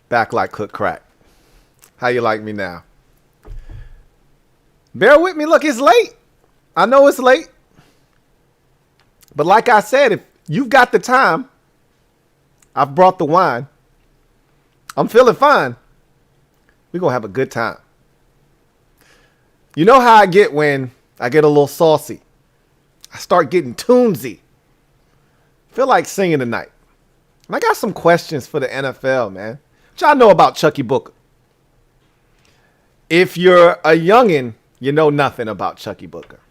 Back like cook crack. How you like me now? Bear with me. Look, it's late. I know it's late. But like I said, if you've got the time, I've brought the wine. I'm feeling fine. We're going to have a good time. You know how I get when I get a little saucy. I start getting tunesy. Feel like singing tonight. And I got some questions for the NFL, man. What y'all know about Chucky Booker? If you're a youngin', you know nothing about Chucky Booker.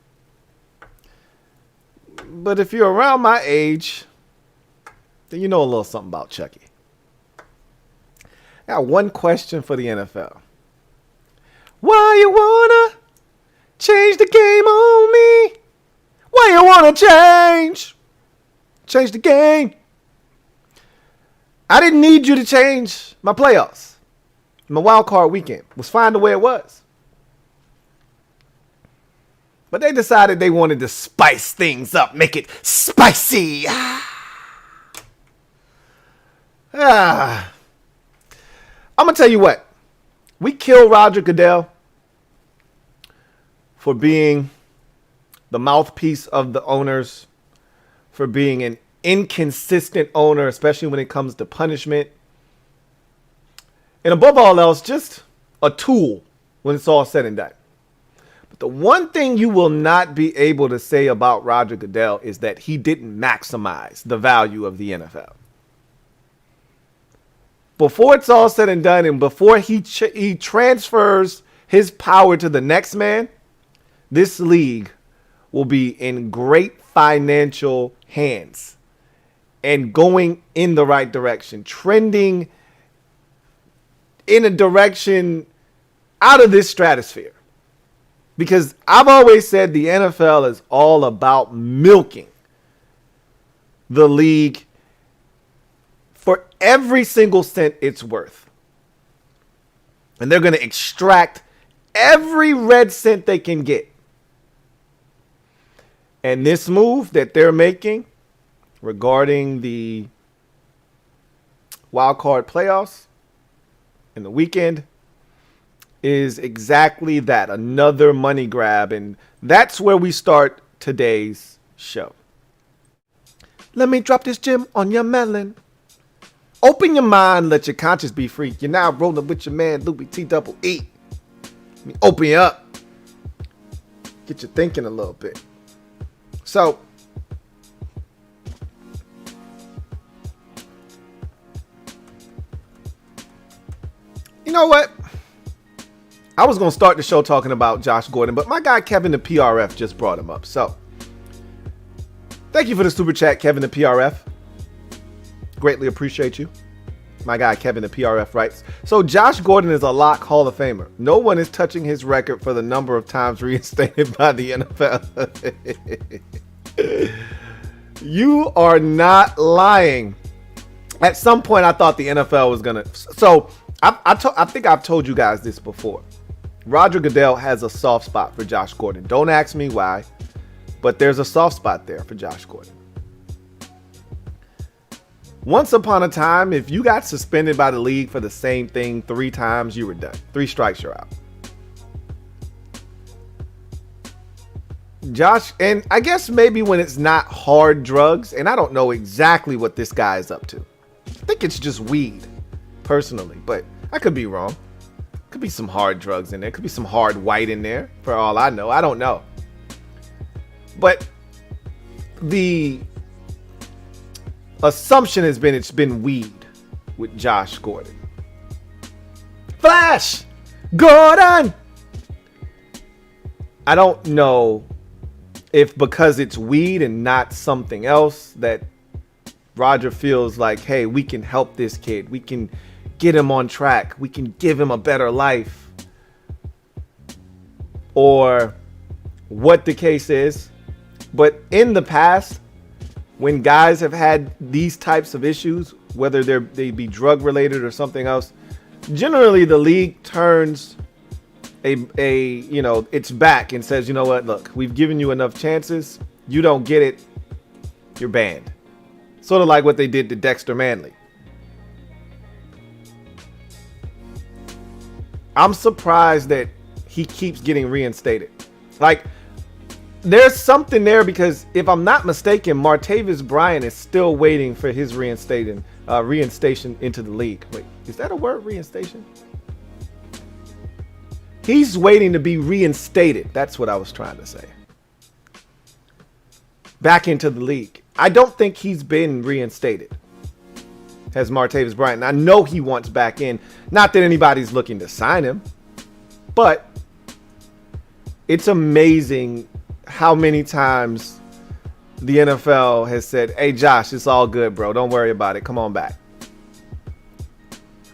But if you're around my age, then you know a little something about Chucky. I got one question for the NFL. Why you wanna change the game on me? Why you wanna change the game? I didn't need you to change my playoffs. My wild card weekend was fine the way it was. But they decided they wanted to spice things up, make it spicy. I'm going to tell you what. We killed Roger Goodell for being the mouthpiece of the owners, for being an inconsistent owner, especially when it comes to punishment. And above all else, just a tool when it's all said and done. But the one thing you will not be able to say about Roger Goodell is that he didn't maximize the value of the NFL. Before it's all said and done, and before he transfers his power to the next man, this league will be in great financial hands and going in the right direction, trending in a direction out of this stratosphere. Because I've always said the NFL is all about milking the league for every single cent it's worth. And they're going to extract every red cent they can get. And this move that they're making regarding the wild card playoffs in the weekend is exactly that, another money grab. And that's where we start today's show. Let me drop this gem on your melon. Open your mind, let your conscience be free. You're now rolling with your man, Louie T double E. Let me open you up. Get you thinking a little bit. So, you know what? I was going to start the show talking about Josh Gordon, but my guy Kevin the PRF just brought him up. So, thank you for the super chat, Kevin the PRF. Greatly appreciate you. My guy Kevin the PRF writes, so Josh Gordon is a lock Hall of Famer. No one is touching his record for the number of times reinstated by the NFL. You are not lying. At some point, I thought the NFL was going to. So I think I've told you guys this before. Roger Goodell has a soft spot for Josh Gordon. Don't ask me why, but there's a soft spot there for Josh Gordon. Once upon a time, if you got suspended by the league for the same thing 3 times, you were done. 3 strikes, you're out. Josh, and I guess maybe when it's not hard drugs, and I don't know exactly what this guy is up to. I think it's just weed, personally, but I could be wrong. Could be some hard drugs in there. Could be some hard white in there, for all I know. I don't know. But the assumption has been it's been weed with Josh Gordon. Flash Gordon! I don't know if because it's weed and not something else that Roger feels like, hey, we can help this kid. We can get him on track. We can give him a better life. Or what the case is. But in the past, when guys have had these types of issues, whether they be drug related or something else, generally the league turns its back and says, you know what, look, we've given you enough chances. You don't get it, you're banned. Sort of like what they did to Dexter Manley. I'm surprised that he keeps getting reinstated. Like, there's something there, because if I'm not mistaken, Martavis Bryant is still waiting for his reinstation into the league. Wait, is that a word, reinstation? He's waiting to be reinstated. That's what I was trying to say. Back into the league. I don't think he's been reinstated as Martavis Bryant. And I know he wants back in. Not that anybody's looking to sign him, but it's amazing how many times the NFL has said, hey, Josh, it's all good, bro. Don't worry about it. Come on back.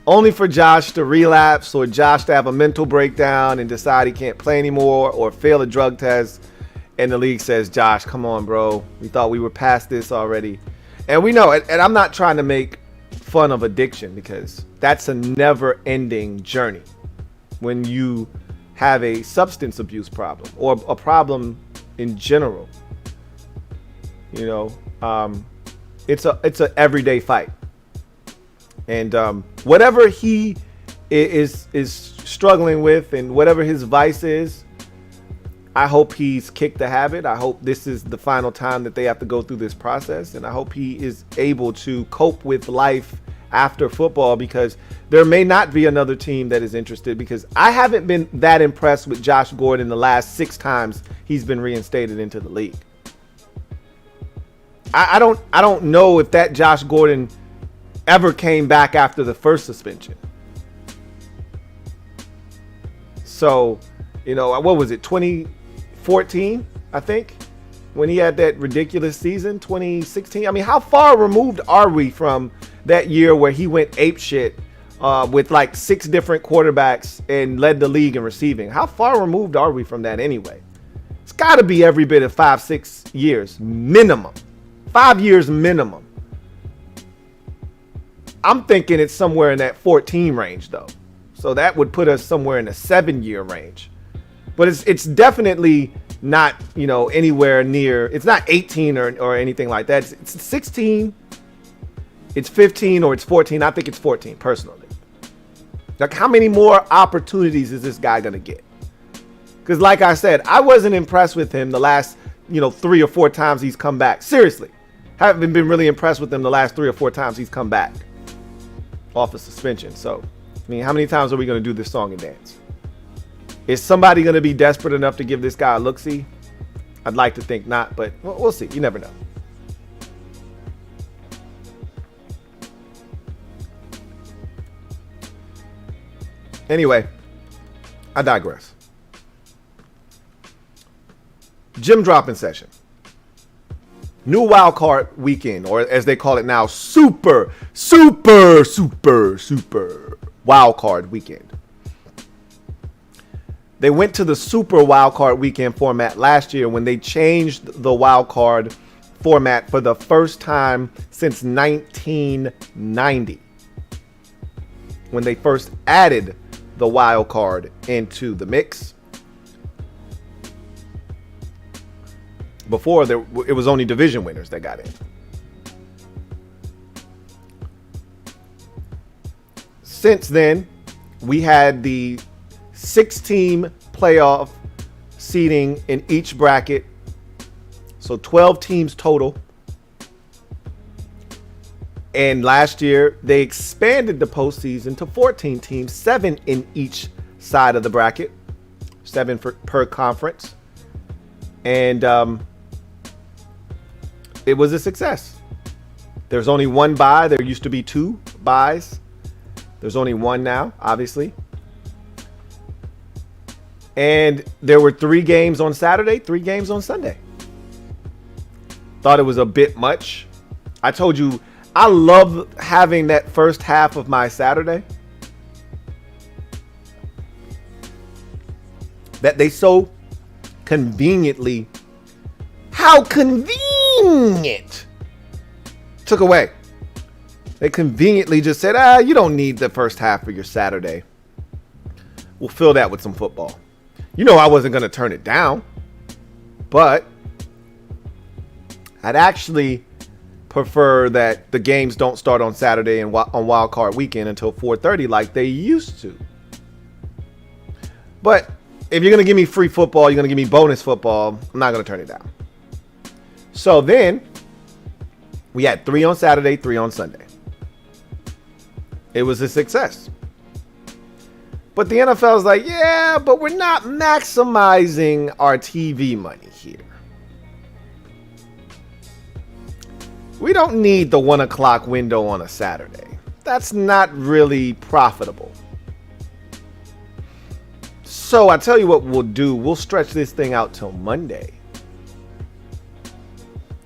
Only for Josh to relapse, or Josh to have a mental breakdown and decide he can't play anymore, or fail a drug test. And the league says, Josh, come on, bro. We thought we were past this already. And we know, and I'm not trying to make fun of addiction, because that's a never-ending journey when you have a substance abuse problem or a problem in general. You know, it's a everyday fight. And whatever he is struggling with, and whatever his vice is, I hope he's kicked the habit. I hope this is the final time that they have to go through this process. And I hope he is able to cope with life after football, because there may not be another team that is interested, because I haven't been that impressed with Josh Gordon the last 6 times he's been reinstated into the league. I don't know if that Josh Gordon ever came back after the first suspension. So, you know, what was it, 2014, I think, when he had that ridiculous season, 2016? I mean, how far removed are we from that year where he went apeshit with like 6 different quarterbacks and led the league in receiving? How far removed are we from that anyway? It's got to be every bit of 5-6 years minimum. 5 years minimum. I'm thinking it's somewhere in that 14 range, though. So that would put us somewhere in the 7-year range. But it's definitely not, you know, anywhere near. It's not 18 or anything like that. It's 16. It's 15 or it's 14. I think it's 14 personally. Like, how many more opportunities is this guy going to get? Because like I said, I wasn't impressed with him the last, 3 or 4 times he's come back. Seriously. Haven't been really impressed with him the last 3 or 4 times he's come back off of suspension. So, I mean, how many times are we going to do this song and dance? Is somebody going to be desperate enough to give this guy a look-see? I'd like to think not, but we'll see. You never know. Anyway, I digress. Gem Droppin Session. New WILDCARD weekend, or as they call it now, super WILDCARD weekend. They went to the super WILDCARD weekend format last year when they changed the WILDCARD format for the first time since 1990. When they first added the WILDCARD into the mix. Before, it was only division winners that got in. Since then, we had the 6-team playoff seeding in each bracket. So 12 teams total. And last year, they expanded the postseason to 14 teams, 7 in each side of the bracket, 7 per conference. And it was a success. There's only 1 bye. There used to be 2 byes. There's only 1 now, obviously. And there were 3 games on Saturday, 3 games on Sunday. Thought it was a bit much. I told you, I love having that first half of my Saturday. that they so conveniently, how convenient, took away. They conveniently just said, you don't need the first half of your Saturday. We'll fill that with some football. You know, I wasn't going to turn it down, but I'd actually prefer that the games don't start on Saturday and on Wild Card Weekend until 4:30 like they used to. But if you're going to give me free football, you're going to give me bonus football, I'm not going to turn it down. So then we had 3 on Saturday, 3 on Sunday. It was a success. But the NFL is like, yeah, but we're not maximizing our TV money here. We don't need the 1 o'clock window on a Saturday. That's not really profitable. So I tell you what we'll do. We'll stretch this thing out till Monday.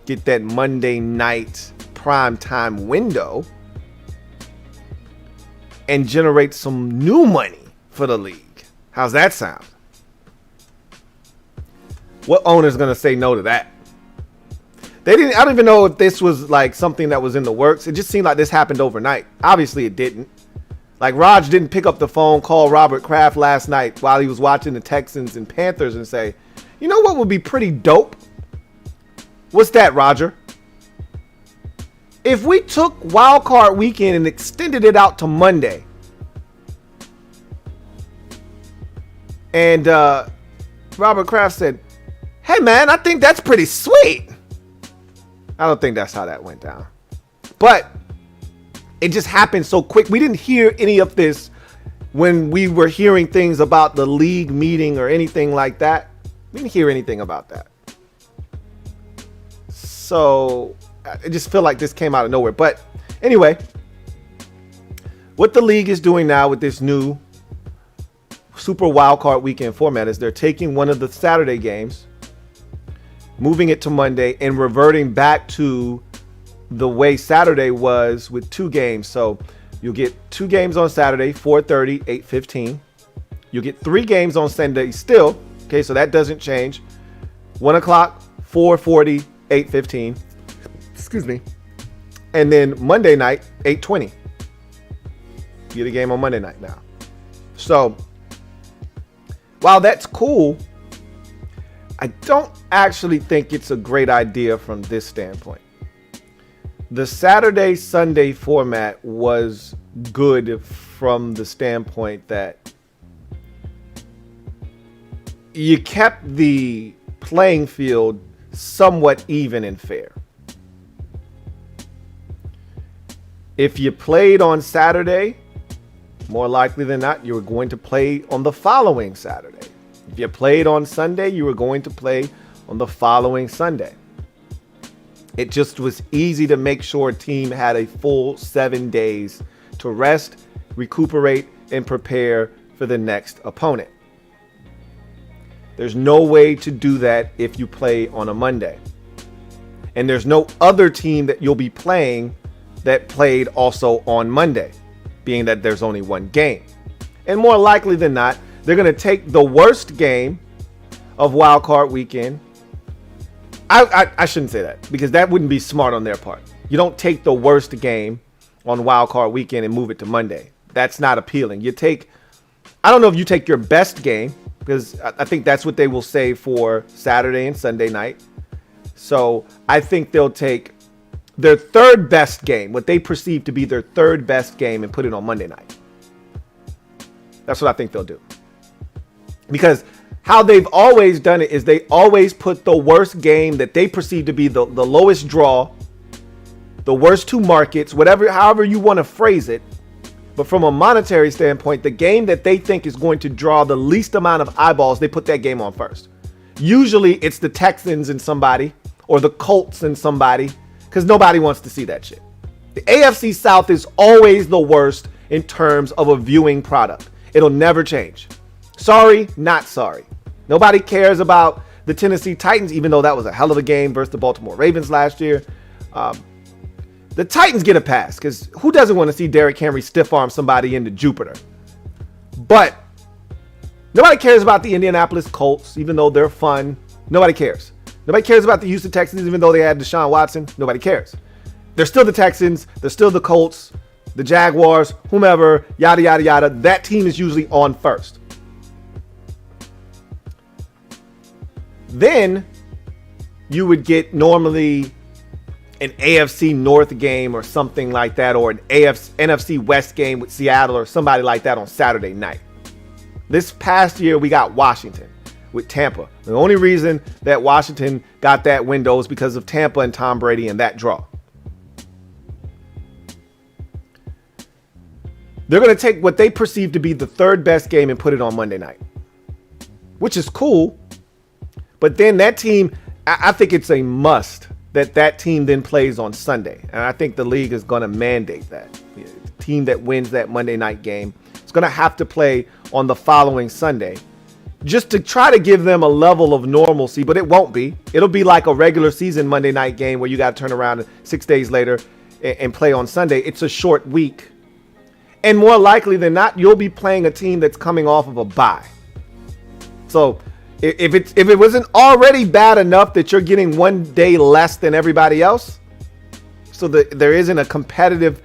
Get that Monday night prime time window and generate some new money for the league. How's that sound? What owner's going to say no to that? I don't even know if this was like something that was in the works. It just seemed like this happened overnight. Obviously it didn't. Like Raj didn't pick up the phone, call Robert Kraft last night while he was watching the Texans and Panthers and say, you know what would be pretty dope? What's that, Roger? If we took Wild Card Weekend and extended it out to Monday, and Robert Kraft said, hey man, I think that's pretty sweet. I don't think that's how that went down. But it just happened so quick. We didn't hear any of this when we were hearing things about the league meeting or anything like that. We didn't hear anything about that. So I just feel like this came out of nowhere. But anyway, what the league is doing now with this new Super Wildcard Weekend format is they're taking one of the Saturday games, moving it to Monday, and reverting back to the way Saturday was with 2 games. So you'll get 2 games on Saturday, 4:30, 8:15. You'll get 3 games on Sunday still. Okay, so that doesn't change. 1 o'clock, 4:40, 8:15. Excuse me. And then Monday night, 8:20. You get a game on Monday night now. So while that's cool, I don't actually think it's a great idea from this standpoint. The Saturday Sunday format was good from the standpoint that you kept the playing field somewhat even and fair. If you played on Saturday, more likely than not, you were going to play on the following Saturday. If you played on Sunday, you were going to play on the following Sunday. It just was easy to make sure a team had a full 7 days to rest, recuperate, and prepare for the next opponent. There's no way to do that if you play on a Monday. And there's no other team that you'll be playing that played also on Monday, being that there's only 1 game. And more likely than not, they're going to take the worst game of Wild Card Weekend. I shouldn't say that, because that wouldn't be smart on their part. You don't take the worst game on Wild Card Weekend and move it to Monday. That's not appealing. I don't know if you take your best game, because I think that's what they will say for Saturday and Sunday night. So I think they'll take their 3rd best game, what they perceive to be their 3rd best game, and put it on Monday night. That's what I think they'll do. Because how they've always done it is they always put the worst game that they perceive to be the lowest draw, the worst 2 markets, however you want to phrase it. But from a monetary standpoint, the game that they think is going to draw the least amount of eyeballs, they put that game on first. Usually it's the Texans and somebody, or the Colts and somebody, because nobody wants to see that shit. The AFC South is always the worst in terms of a viewing product. It'll never change. Sorry, not sorry. Nobody cares about the Tennessee Titans, even though that was a hell of a game versus the Baltimore Ravens last year. The Titans get a pass, because who doesn't want to see Derrick Henry stiff arm somebody into Jupiter? But Nobody cares about the Indianapolis Colts, even though they're fun. Nobody cares. Nobody cares about the Houston Texans, even though they had Deshaun Watson. Nobody cares. They're still the Texans. They're still the Colts, the Jaguars, whomever, yada, yada, yada. That team is usually on first. Then you would get normally an AFC North game or something like that, or an NFC West game with Seattle or somebody like that on Saturday night. This past year, we got Washington with Tampa. The only reason that Washington got that window is because of Tampa and Tom Brady and that draw. They're going to take what they perceive to be the third best game and put it on Monday night, which is cool. But then that team, I think it's a must that team then plays on Sunday. And I think the league is going to mandate that. The team that wins that Monday night game is going to have to play on the following Sunday, just to try to give them a level of normalcy, but it won't be. It'll be like a regular season Monday night game where you got to turn around 6 days later and play on Sunday. It's a short week. And more likely than not, you'll be playing a team that's coming off of a bye. So if it wasn't already bad enough that you're getting 1 day less than everybody else, so that there isn't a competitive,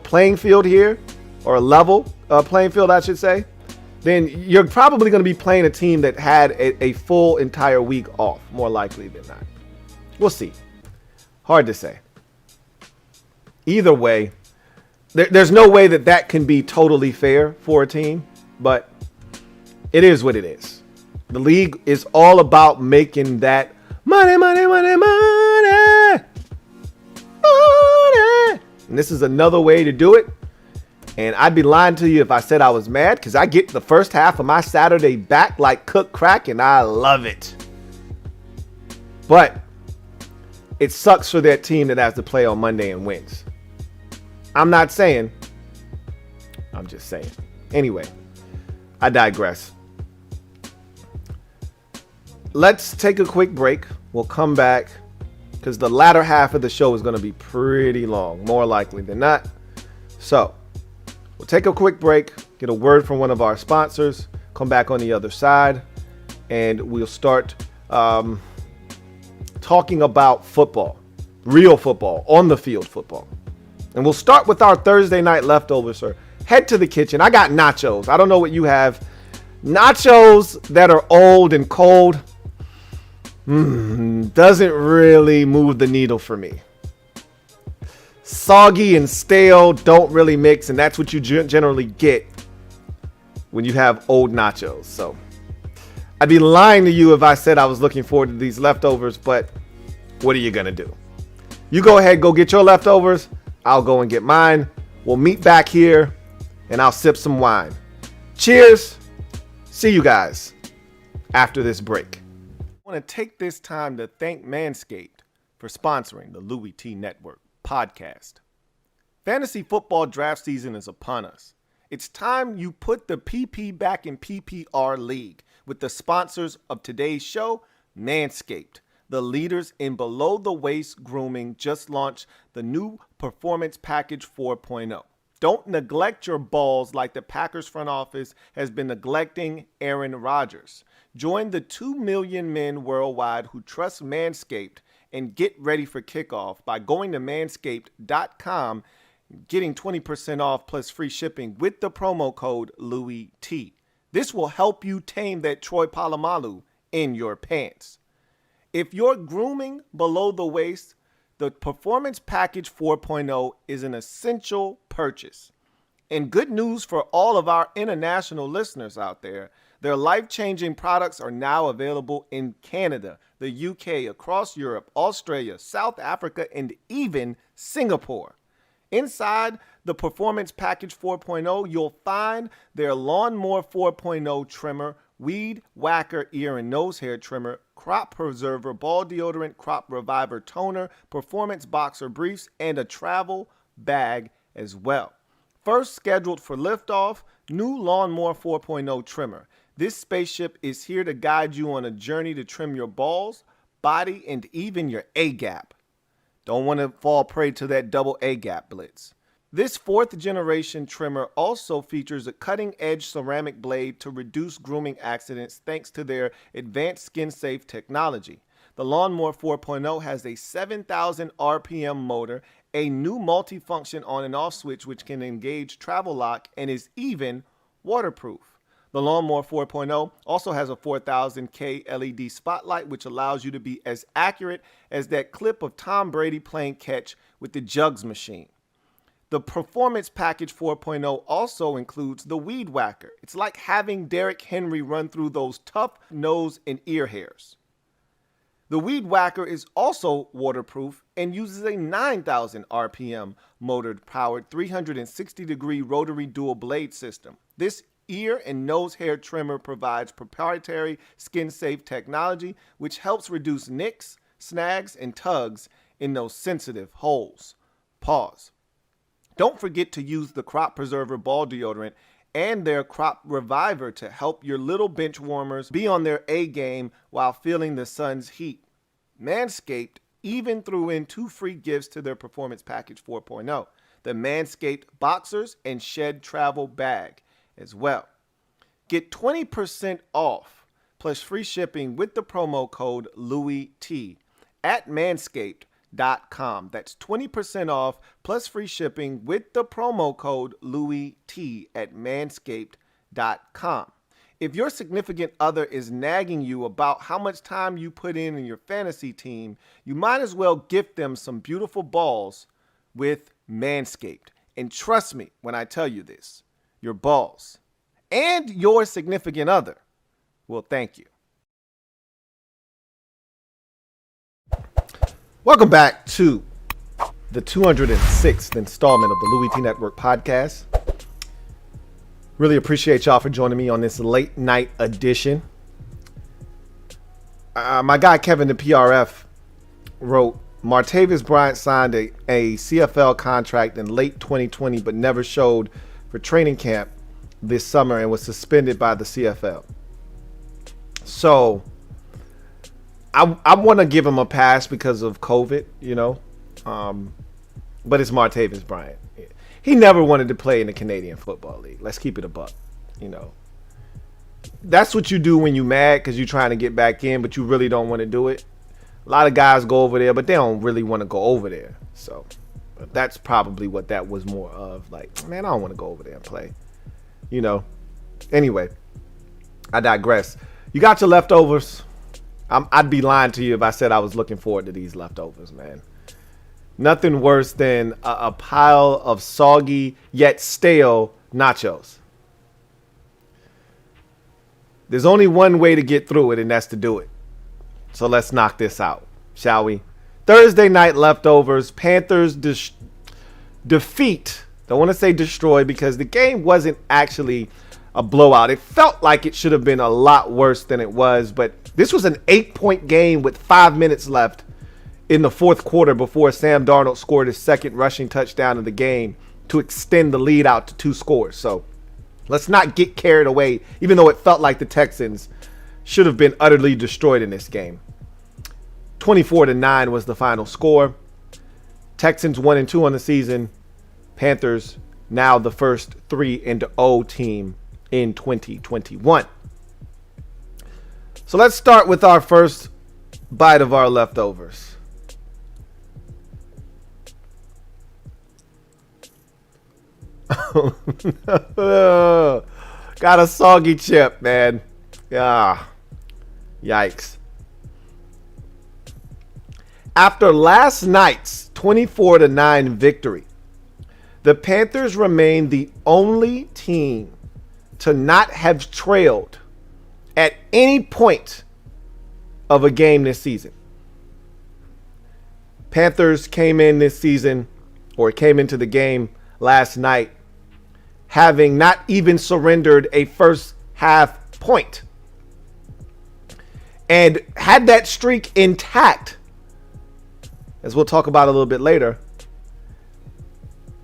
playing field here, or a level playing field, I should say, then you're probably going to be playing a team that had a full entire week off, more likely than not. We'll see. Hard to say. Either way, there's no way that can be totally fair for a team, but it is what it is. The league is all about making that money. And this is another way to do it. And I'd be lying to you if I said I was mad, because I get the first half of my Saturday back like cooked crack, and I love it. But it sucks for that team that has to play on Monday and wins. I'm not saying. I'm just saying. Anyway, I digress. Let's take a quick break. We'll come back because the latter half of the show is going to be pretty long, more likely than not. So we'll take a quick break, get a word from one of our sponsors, come back on the other side, and we'll start talking about football, real football, on the field football. And we'll start with our Thursday night leftovers, sir. Head to the kitchen. I got nachos. I don't know what you have. Nachos that are old and cold doesn't really move the needle for me. Soggy and stale don't really mix, and that's what you generally get when you have old nachos. So I'd be lying to you if I said I was looking forward to these leftovers, but what are you going to do? You go ahead, go get your leftovers. I'll go and get mine. We'll meet back here, and I'll sip some wine. Cheers. See you guys after this break. I want to take this time to thank Manscaped for sponsoring the LouieTeeNetwork podcast. Fantasy football draft season is upon us. It's time you put the PP back in PPR league with the sponsors of today's show, Manscaped. The leaders in below-the-waist grooming just launched the new Performance Package 4.0. Don't neglect your balls like the Packers front office has been neglecting Aaron Rodgers. Join the 2 million men worldwide who trust Manscaped and get ready for kickoff by going to manscaped.com, getting 20% off plus free shipping with the promo code LouieT. This will help you tame that Troy Polamalu in your pants. If you're grooming below the waist, the Performance Package 4.0 is an essential purchase. And good news for all of our international listeners out there, their life-changing products are now available in Canada, the UK, across Europe, Australia, South Africa, and even Singapore. Inside the Performance Package 4.0, you'll find their Lawnmower 4.0 trimmer, Weed Whacker ear and nose hair trimmer, crop preserver, ball deodorant, crop reviver toner, performance boxer briefs, and a travel bag as well. First scheduled for liftoff, new Lawnmower 4.0 trimmer. This spaceship is here to guide you on a journey to trim your balls, body, and even your A-gap. Don't want to fall prey to that double A-gap blitz. This 4th generation trimmer also features a cutting-edge ceramic blade to reduce grooming accidents thanks to their advanced skin-safe technology. The Lawnmower 4.0 has a 7,000 RPM motor, a new multifunction on and off switch which can engage travel lock, and is even waterproof. The Lawnmower 4.0 also has a 4000K LED spotlight which allows you to be as accurate as that clip of Tom Brady playing catch with the jugs machine. The Performance Package 4.0 also includes the Weed Whacker. It's like having Derrick Henry run through those tough nose and ear hairs. The Weed Whacker is also waterproof and uses a 9,000 RPM motor-powered 360-degree rotary dual blade system. This ear and nose hair trimmer provides proprietary skin-safe technology which helps reduce nicks, snags, and tugs in those sensitive holes. Pause. Don't forget to use the Crop Preserver Ball Deodorant and their Crop Reviver to help your little bench warmers be on their A game while feeling the sun's heat. Manscaped even threw in 2 free gifts to their Performance Package 4.0, the Manscaped Boxers and Shed Travel Bag as well. Get 20% off plus free shipping with the promo code LouieT at Manscaped.com. That's 20% off plus free shipping with the promo code LouieT at Manscaped.com. If your significant other is nagging you about how much time you put in your fantasy team, you might as well gift them some beautiful balls with Manscaped. And trust me when I tell you this, your balls and your significant other will thank you. Welcome back to the 206th installment of the LouieTeeNetwork podcast. Really appreciate y'all for joining me on this late night edition. My guy Kevin, the PRF, wrote, Martavis Bryant signed a CFL contract in late 2020 but never showed for training camp this summer and was suspended by the CFL. So I want to give him a pass because of COVID, you know, but it's Martavis Bryant. He never wanted to play in the Canadian Football League. Let's keep it a buck, you know. That's what you do when you mad because you're trying to get back in, but you really don't want to do it. A lot of guys go over there, but they don't really want to go over there. So that's probably what that was more of. Like, man, I don't want to go over there and play, you know. Anyway, I digress. You got your leftovers. I'd be lying to you if I said I was looking forward to these leftovers, man. Nothing worse than a pile of soggy yet stale nachos. There's only one way to get through it, and that's to do it. So let's knock this out, shall we? Thursday night leftovers. Panthers defeat. Don't want to say destroy because the game wasn't actually a blowout. It felt like it should have been a lot worse than it was, but this was an 8-point game with 5 minutes left in the fourth quarter before Sam Darnold scored his second rushing touchdown of the game to extend the lead out to 2 scores. So let's not get carried away, even though it felt like the Texans should have been utterly destroyed in this game. 24-9 was the final score. Texans 1-2 on the season. Panthers now the first 3-0 team in 2021. So let's start with our first bite of our leftovers. Got a soggy chip, man. Yeah. Yikes. After last night's 24-9 victory, the Panthers remain the only team to not have trailed at any point of a game this season. Panthers came into the game last night having not even surrendered a first half point and had that streak intact, as we'll talk about a little bit later.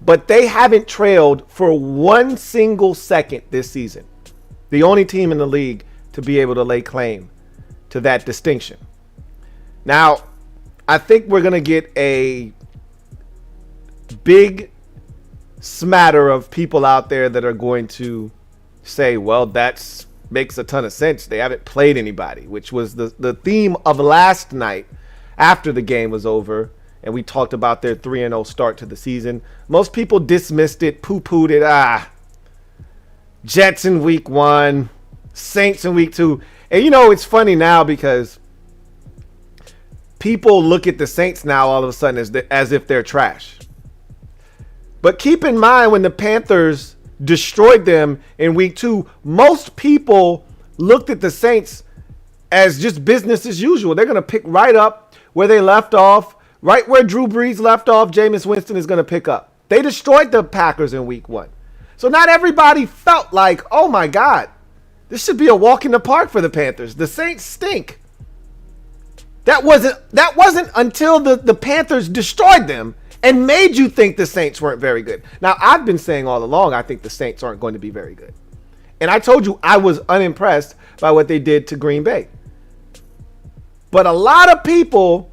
But they haven't trailed for one single second this season. The only team in the league to be able to lay claim to that distinction. Now, I think we're going to get a big smatter of people out there that are going to say, well, that makes a ton of sense. They haven't played anybody, which was the theme of last night after the game was over. And we talked about their 3-0 start to the season. Most people dismissed it, poo-pooed it. Jets in week 1, Saints in week 2. And it's funny now because people look at the Saints now all of a sudden as if they're trash. But keep in mind, when the Panthers destroyed them in week 2, most people looked at the Saints as just business as usual. They're going to pick right up where they left off. Right where Drew Brees left off, Jameis Winston is going to pick up. They destroyed the Packers in week 1. So not everybody felt like, oh my God, this should be a walk in the park for the Panthers. The Saints stink. That wasn't until the Panthers destroyed them and made you think the Saints weren't very good. Now, I've been saying all along, I think the Saints aren't going to be very good. And I told you I was unimpressed by what they did to Green Bay. But a lot of people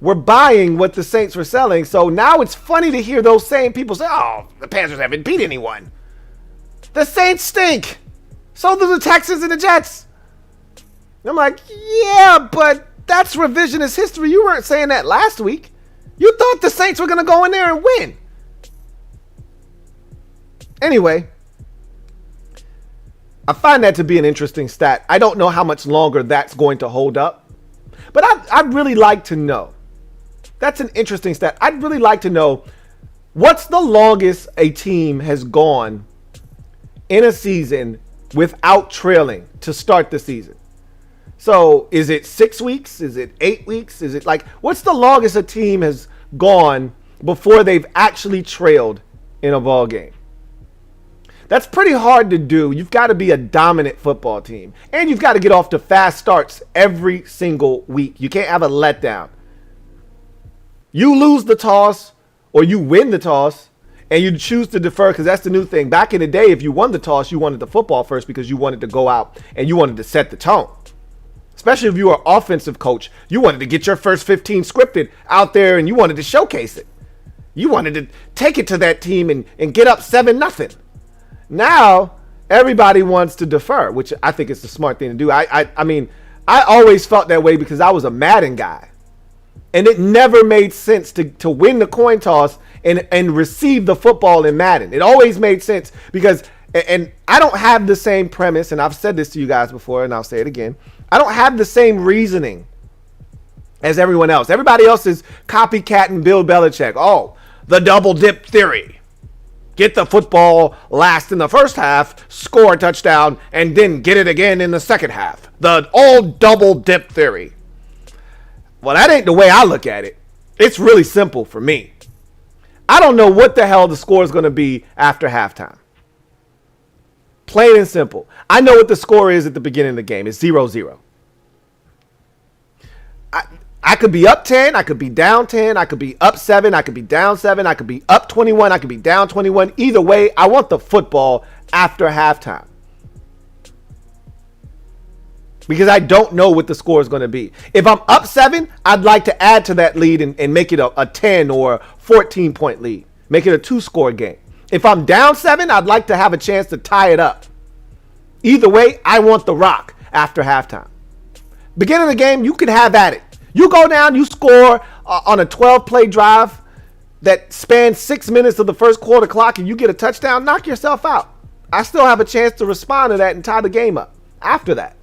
were buying what the Saints were selling. So now it's funny to hear those same people say, oh, the Panthers haven't beat anyone. The Saints stink. So do the Texans and the Jets. And I'm like, yeah, but that's revisionist history. You weren't saying that last week. You thought the Saints were going to go in there and win. Anyway, I find that to be an interesting stat. I don't know how much longer that's going to hold up. But I'd really like to know. That's an interesting stat. I'd really like to know what's the longest a team has gone in a season without trailing to start the season. So is it 6 weeks? Is it 8 weeks? Is it what's the longest a team has gone before they've actually trailed in a ball game? That's pretty hard to do. You've got to be a dominant football team. And you've got to get off to fast starts every single week. You can't have a letdown. You lose the toss or you win the toss and you choose to defer, because that's the new thing. Back in the day, if you won the toss, you wanted the football first because you wanted to go out and you wanted to set the tone. Especially if you were an offensive coach, you wanted to get your first 15 scripted out there and you wanted to showcase it. You wanted to take it to that team and get up 7-0. Now, everybody wants to defer, which I think is the smart thing to do. I mean, I always felt that way because I was a Madden guy. And it never made sense to win the coin toss and receive the football in Madden. It always made sense because, and I don't have the same premise, and I've said this to you guys before, and I'll say it again. I don't have the same reasoning as everyone else. Everybody else is copycatting Bill Belichick. Oh, the double dip theory. Get the football last in the first half, score a touchdown, and then get it again in the second half. The old double dip theory. Well, that ain't the way I look at it. It's really simple for me. I don't know what the hell the score is going to be after halftime. Plain and simple. I know what the score is at the beginning of the game. It's 0-0. I could be up 10. I could be down 10. I could be up 7. I could be down 7. I could be up 21. I could be down 21. Either way, I want the football after halftime. Because I don't know what the score is going to be. If I'm up 7, I'd like to add to that lead and make it a 10 or 14-point lead. Make it a 2-score game. If I'm down 7, I'd like to have a chance to tie it up. Either way, I want the rock after halftime. Beginning of the game, you can have at it. You go down, you score on a 12-play drive that spans 6 minutes of the first quarter clock, and you get a touchdown, knock yourself out. I still have a chance to respond to that and tie the game up after that.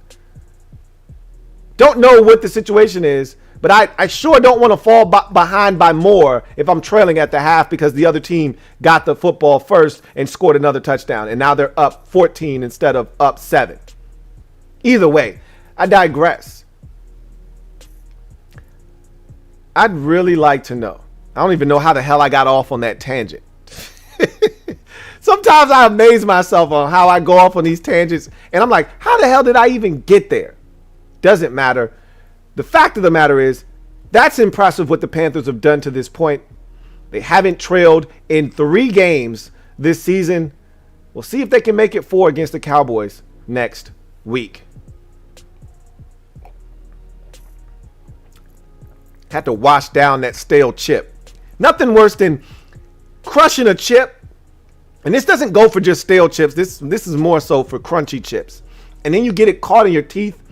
Don't know what the situation is, but I sure don't want to fall behind by more if I'm trailing at the half because the other team got the football first and scored another touchdown, and now they're up 14 instead of up 7. Either way, I digress. I'd really like to know. I don't even know how the hell I got off on that tangent. Sometimes I amaze myself on how I go off on these tangents, and I'm like, how the hell did I even get there? Doesn't matter. The fact of the matter is, that's impressive what the Panthers have done to this point. They haven't trailed in 3 games this season. We'll see if they can make it 4 against the Cowboys next week. Had to wash down that stale chip. Nothing worse than crushing a chip And this doesn't go for just stale chips. This is more so for crunchy chips. And then you get it caught in your teeth,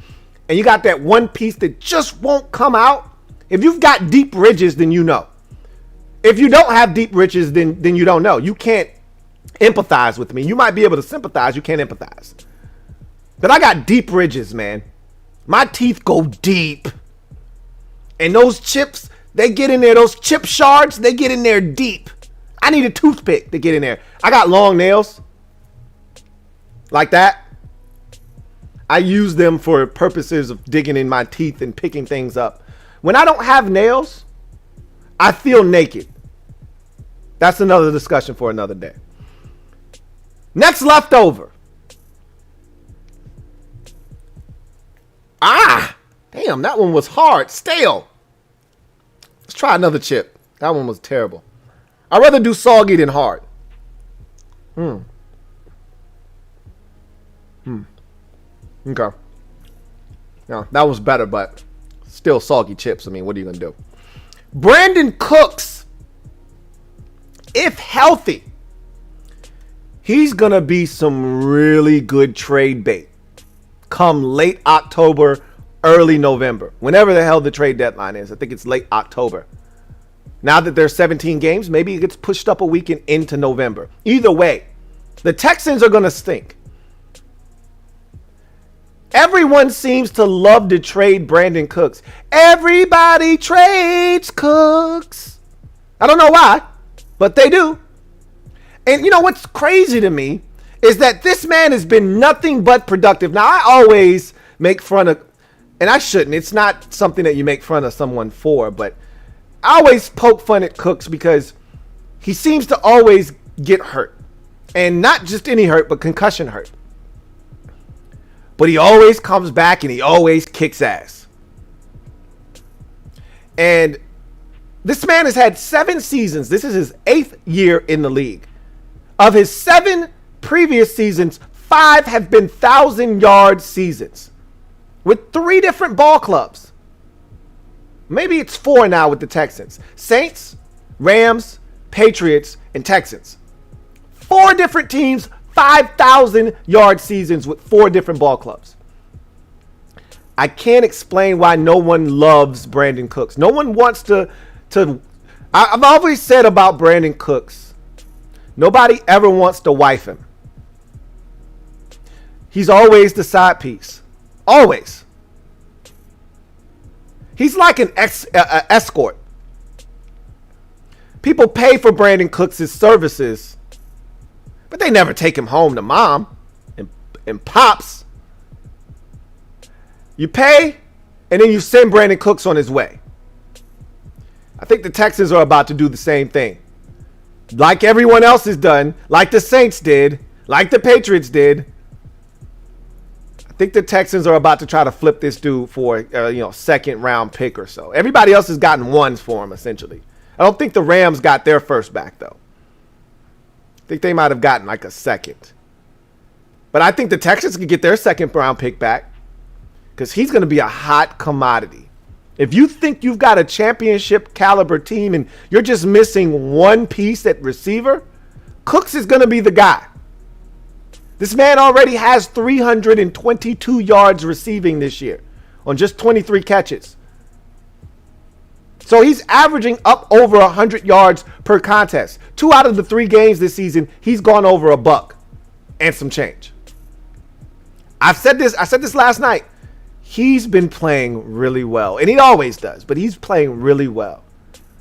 and you got that one piece that just won't come out. If you've got deep ridges, then you know. If you don't have deep ridges, then you don't know. You can't empathize with me. You might be able to sympathize. You can't empathize. But I got deep ridges, man. My teeth go deep. And those chips, they get in there. Those chip shards, they get in there deep. I need a toothpick to get in there. I got long nails. Like that. I use them for purposes of digging in my teeth and picking things up. When I don't have nails, I feel naked. That's another discussion for another day. Next leftover. Damn, that one was hard. Stale. Let's try another chip. That one was terrible. I'd rather do soggy than hard. Okay. No, that was better, but still soggy chips. I mean, what are you going to do? Brandon Cooks, if healthy, he's going to be some really good trade bait come late October, early November. Whenever the hell the trade deadline is. I think it's late October. Now that there's 17 games, maybe it gets pushed up a weekend into November. Either way, the Texans are going to stink. Everyone seems to love to trade Brandon Cooks. Everybody trades Cooks. I don't know why, but they do. And you know what's crazy to me is that this man has been nothing but productive. Now, I always make fun of, and I shouldn't. It's not something that you make fun of someone for, but I always poke fun at Cooks because he seems to always get hurt. And not just any hurt, but concussion hurt. But he always comes back and he always kicks ass. And this man has had 7 seasons. This is his 8th year in the league. Of his 7 previous seasons, 5 have been 1,000-yard seasons with 3 different ball clubs. Maybe it's 4 now with the Texans. Saints, Rams, Patriots, and Texans. 4 different teams, 5,000-yard seasons with 4 different ball clubs. I can't explain why no one loves Brandon Cooks. No one wants to. I've always said about Brandon Cooks, nobody ever wants to wife him. He's always the side piece. Always. He's like an escort. People pay for Brandon Cooks' services, but they never take him home to mom and pops. You pay, and then you send Brandon Cooks on his way. I think the Texans are about to do the same thing. Like everyone else has done, like the Saints did, like the Patriots did. I think the Texans are about to try to flip this dude for a second round pick or so. Everybody else has gotten ones for him, essentially. I don't think the Rams got their first back, though. I think they might have gotten like a second. But I think the Texans could get their second round pick back because he's going to be a hot commodity. If you think you've got a championship caliber team and you're just missing one piece at receiver, Cooks is going to be the guy. This man already has 322 yards receiving this year on just 23 catches. So he's averaging up over 100 yards per contest. 2 out of the 3 games this season, he's gone over a buck and some change. I said this last night. He's been playing really well, and he always does, but he's playing really well.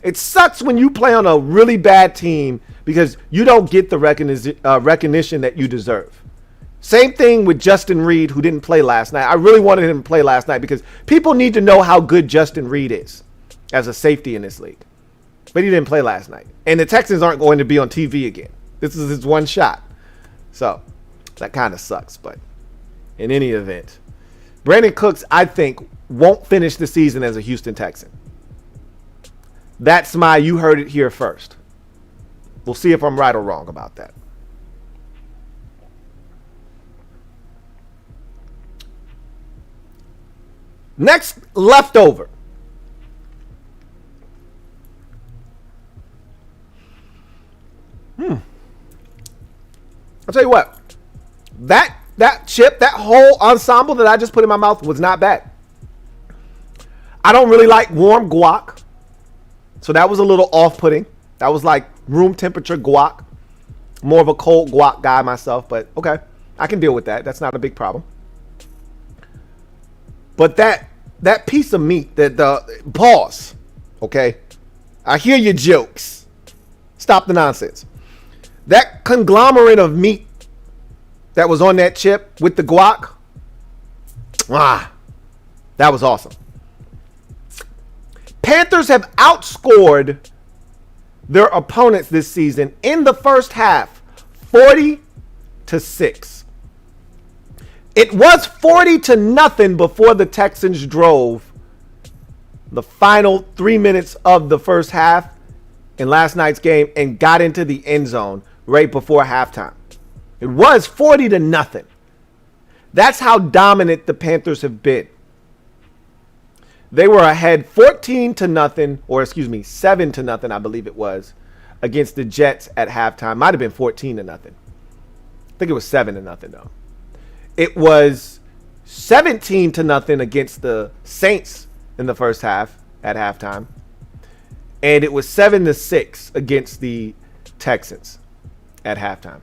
It sucks when you play on a really bad team because you don't get the recognition that you deserve. Same thing with Justin Reed, who didn't play last night. I really wanted him to play last night because people need to know how good Justin Reed is as a safety in this league. But he didn't play last night. And the Texans aren't going to be on TV again. This is his one shot. So that kind of sucks. But in any event, Brandon Cooks, I think, won't finish the season as a Houston Texan. That's you heard it here first. We'll see if I'm right or wrong about that. Next, leftover. tell you what, that chip, that whole ensemble that I just put in my mouth was not bad. I don't really like warm guac, so that was a little off-putting. That was like room temperature guac. More of a cold guac guy myself, but okay, I can deal with that. That's not a big problem. But that piece of meat, the pause, okay? I hear your jokes. Stop the nonsense. That conglomerate of meat that was on that chip with the guac, that was awesome. Panthers have outscored their opponents this season in the first half 40-6. It was 40-0 before the Texans drove the final 3 minutes of the first half in last night's game and got into the end zone right before halftime. It was 40-0. That's how dominant the Panthers have been. They were ahead 14-0, or excuse me, 7-0, I believe it was, against the Jets at halftime. Might have been 14-0. I think it was 7-0 though. It was 17-0 against the Saints in the first half at halftime. And it was 7-6 against the Texans at halftime.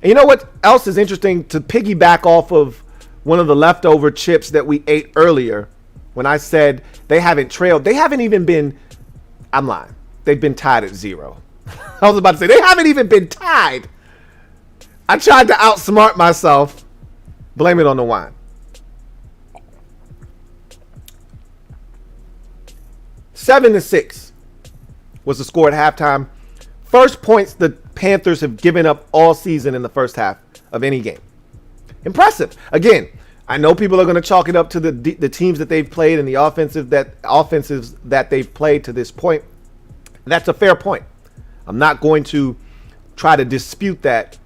And you know what else is interesting, to piggyback off of one of the leftover chips that we ate earlier, when I said they haven't trailed, they haven't even been, I'm lying, they've been tied at 0. I was about to say, they haven't even been tied. I tried to outsmart myself. Blame it on the wine. 7-6 was the score at halftime. First points the Panthers have given up all season in the first half of any game. Impressive. Again, I know people are going to chalk it up to the teams that they've played and the offenses that they've played to this point. That's a fair point. I'm not going to try to dispute that.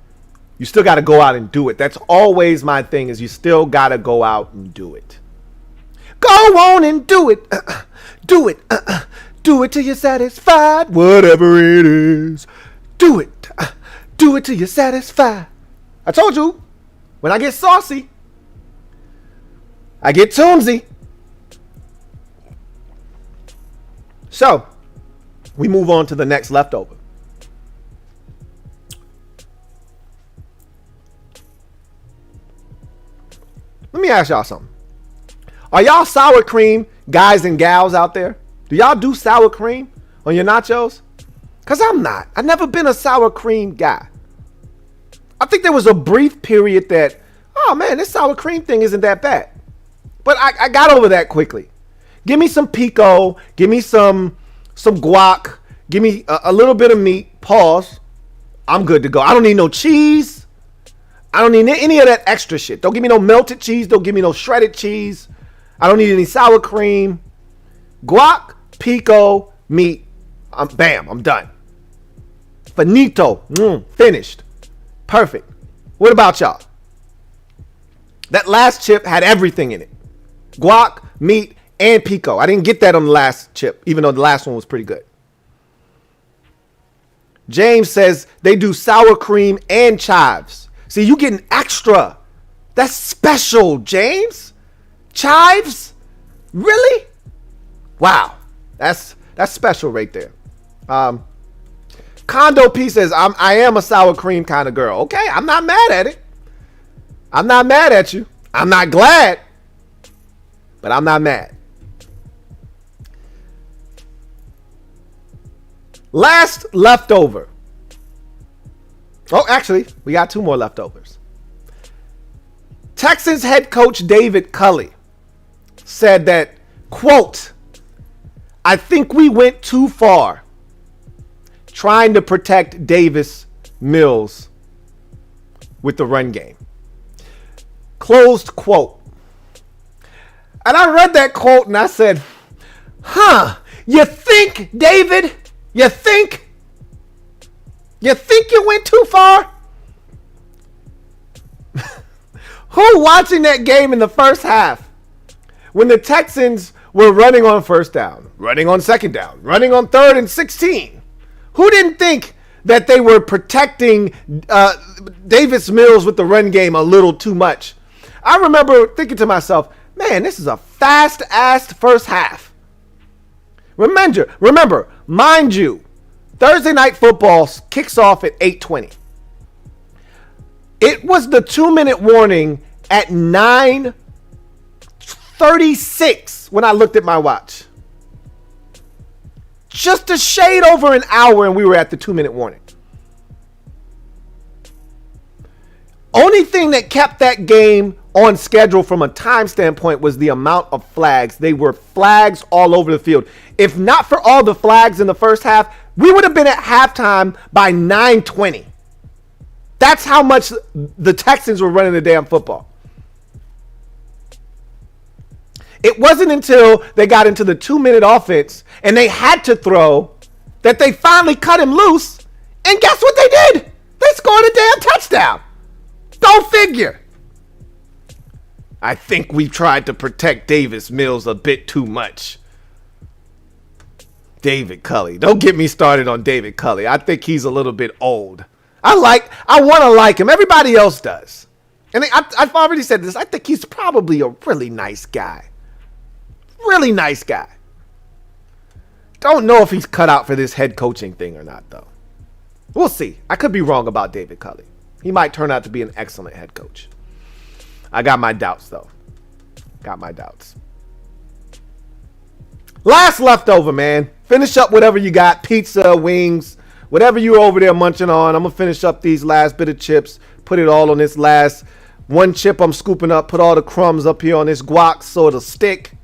You still got to go out and do it. That's always my thing, is you still got to go out and do it. Go on and do it. Do it. Do it till you're satisfied. Whatever it is. Do it. Do it till you're satisfied. I told you, when I get saucy, I get toomsy. So, we move on to the next leftover. Let me ask y'all something. Are y'all sour cream guys and gals out there? Do y'all do sour cream on your nachos? Because I'm not. I've never been a sour cream guy. I think there was a brief period that, oh man, this sour cream thing isn't that bad. But I got over that quickly. Give me some pico. Give me some guac. Give me a little bit of meat. Pause. I'm good to go. I don't need no cheese. I don't need any of that extra shit. Don't give me no melted cheese. Don't give me no shredded cheese. I don't need any sour cream. Guac, pico, meat. Bam, I'm done. Finito. Finished. Perfect. What about y'all? That last chip had everything in it. Guac, meat, and pico. I didn't get that on the last chip, even though the last one was pretty good. James says they do sour cream and chives. See, you getting extra. That's special, James. Chives? Really? Wow. That's special right there. Condo P says, I am a sour cream kind of girl. Okay, I'm not mad at it. I'm not mad at you. I'm not glad, but I'm not mad. Last leftover. Oh, actually, we got 2 more leftovers. Texans head coach David Culley said that, quote, I think we went too far trying to protect Davis Mills with the run game. Closed quote. And I read that quote and I said, you think, David? You think? You think you went too far? Who watching that game in the first half when the Texans were running on first down, running on second down, running on 3rd and 16? Who didn't think that they were protecting Davis Mills with the run game a little too much. I remember thinking to myself, man, this is a fast-ass first half. Remember, mind you, Thursday Night Football kicks off at 8:20. It was the 2-minute warning at 9:36 when I looked at my watch. Just a shade over an hour and we were at the 2-minute warning. Only thing that kept that game on schedule from a time standpoint was the amount of flags. They were flags all over the field. If not for all the flags in the first half, we would have been at halftime by 9:20. That's how much the Texans were running the damn football. It wasn't until they got into the 2-minute offense and they had to throw that they finally cut him loose. And guess what they did? They scored a damn touchdown. Go figure. I think we tried to protect Davis Mills a bit too much. David Culley. Don't get me started on David Culley. I think he's a little bit old. I want to like him. Everybody else does. And I've already said this. I think he's probably a really nice guy. Really nice guy. Don't know if he's cut out for this head coaching thing or not, though. We'll see. I could be wrong about David Culley. He might turn out to be an excellent head coach. I got my doubts, though. Got my doubts. Last leftover, man. Finish up whatever you got. Pizza, wings, whatever you're over there munching on. I'm going to finish up these last bit of chips. Put it all on this last one chip I'm scooping up. Put all the crumbs up here on this guac so it'll stick.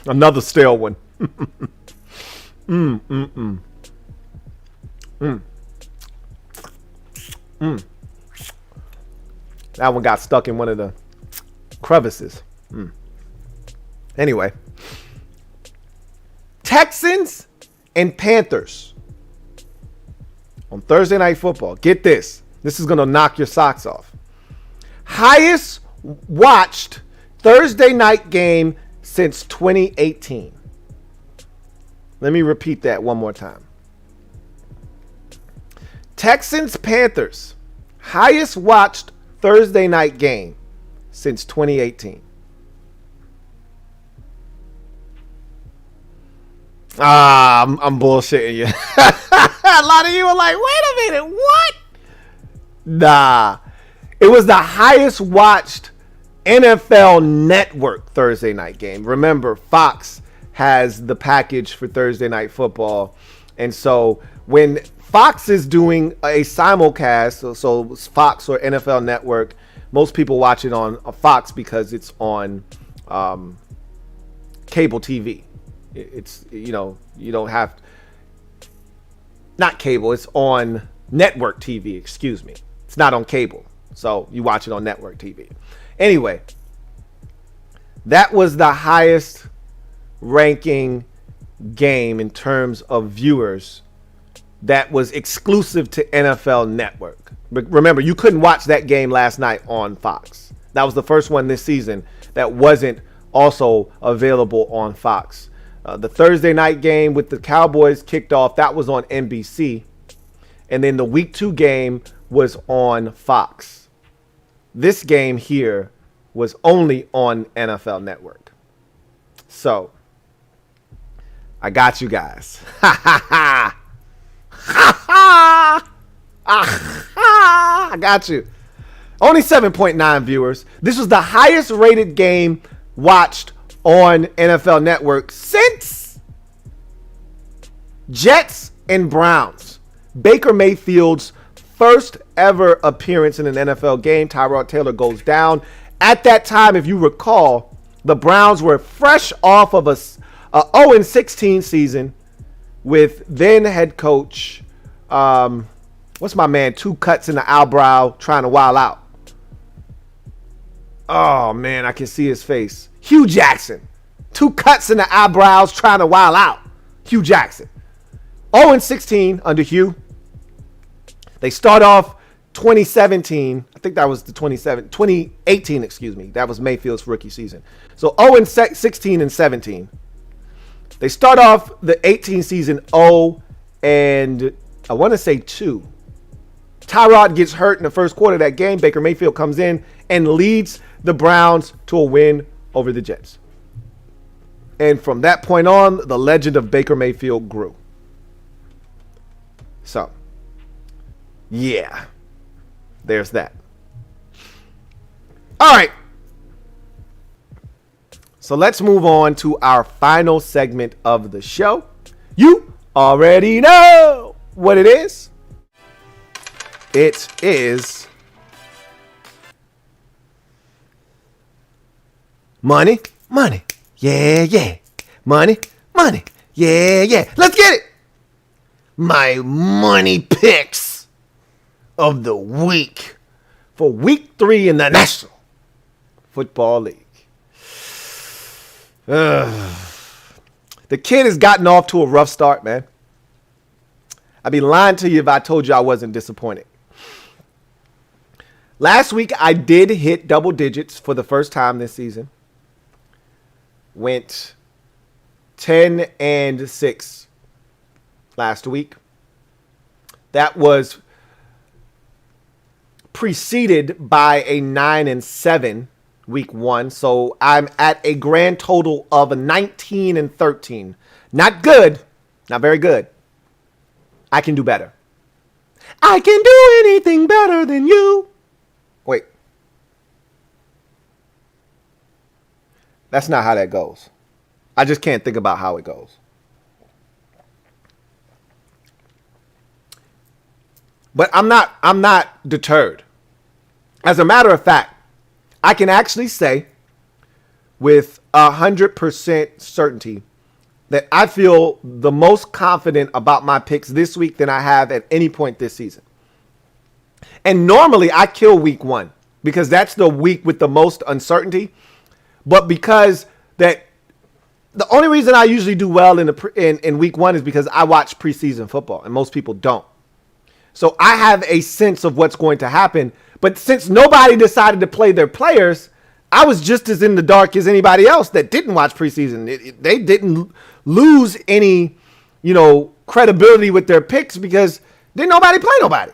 Another stale one. That one got stuck in one of the crevices. Anyway. Texans and Panthers on Thursday Night Football. Get this. This is going to knock your socks off. Highest watched Thursday night game since 2018. Let me repeat that one more time. Texans Panthers, highest watched Thursday night game since 2018. I'm bullshitting you. A lot of you were like, wait a minute, what? Nah. It was the highest watched NFL Network Thursday night game. Remember, Fox has the package for Thursday Night Football. And so when Fox is doing a simulcast, so Fox or NFL Network, most people watch it on Fox because it's on cable TV. It's, you don't have, not cable, it's on network TV, excuse me. It's not on cable. So you watch it on network TV. Anyway, that was the highest ranking game in terms of viewers that was exclusive to NFL Network. But remember, you couldn't watch that game last night on Fox. That was the first one this season that wasn't also available on Fox. The Thursday night game with the Cowboys kicked off. That was on NBC. And then the Week 2 game was on Fox. This game here was only on NFL Network. So, I got you guys. Ha ha ha. Ha ha. I got you. Only 7.9 viewers. This was the highest rated game watched on NFL Network since Jets and Browns. Baker Mayfield's first ever appearance in an NFL game. Tyrod Taylor goes down. At that time, if you recall, the Browns were fresh off of a 0-16 season with then head coach, what's my man, 2 cuts in the eyebrow trying to wild out. Oh, man, I can see his face. Hugh Jackson. 2 cuts in the eyebrows trying to wild out. Hugh Jackson. 0-16 under Hugh. They start off 2017. I think that was the 2018, excuse me. That was Mayfield's rookie season. So 0-16 and 17. They start off the 18 season 0 and I want to say 2. Tyrod gets hurt in the first quarter of that game. Baker Mayfield comes in and leads the Browns to a win over the Jets. And from that point on, the legend of Baker Mayfield grew. So, yeah, there's that. All right. So let's move on to our final segment of the show. You already know what it is. It is money, money, yeah, yeah. Money, money, yeah, yeah. Let's get it. My money picks of the week for week 3 in the National Football League. The kid has gotten off to a rough start, man. I'd be lying to you if I told you I wasn't disappointed. Last week, I did hit double digits for the first time this season. Went 10-6 last week. That was preceded by a 9-7 week 1. So I'm at a grand total of 19-13. Not good. Not very good. I can do better. I can do anything better than you. Wait. That's not how that goes. I just can't think about how it goes. But I'm not deterred. As a matter of fact, I can actually say with 100% certainty that I feel the most confident about my picks this week than I have at any point this season. And normally I kill week 1 because that's the week with the most uncertainty. But because that the only reason I usually do well in week 1 is because I watch preseason football and most people don't. So I have a sense of what's going to happen. But since nobody decided to play their players, I was just as in the dark as anybody else that didn't watch preseason. They didn't lose any, credibility with their picks because didn't nobody play nobody.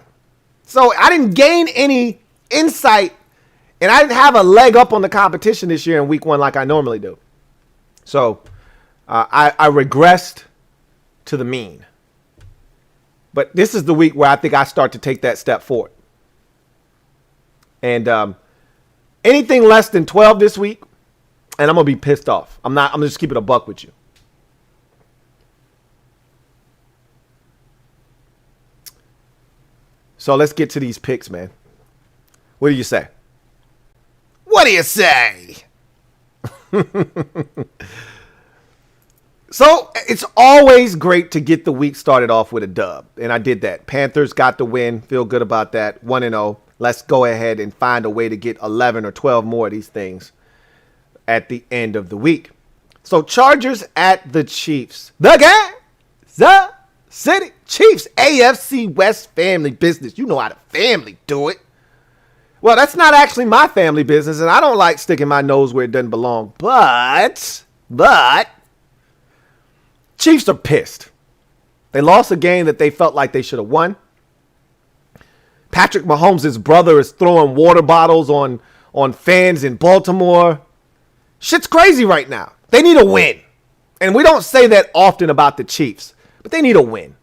So I didn't gain any insight and I didn't have a leg up on the competition this year in week 1 like I normally do. So I regressed to the mean. But this is the week where I think I start to take that step forward. And anything less than 12 this week, and I'm going to be pissed off. I'm going to just keep it a buck with you. So let's get to these picks, man. What do you say? What do you say? So it's always great to get the week started off with a dub. And I did that. Panthers got the win. Feel good about that. 1-0. Let's go ahead and find a way to get 11 or 12 more of these things at the end of the week. So Chargers at the Chiefs. The Kansas City Chiefs. AFC West family business. You know how the family do it. Well, that's not actually my family business, and I don't like sticking my nose where it doesn't belong. But Chiefs are pissed. They lost a game that they felt like they should have won. Patrick Mahomes' brother is throwing water bottles on fans in Baltimore. Shit's crazy right now. They need a win. And we don't say that often about the Chiefs, but they need a win.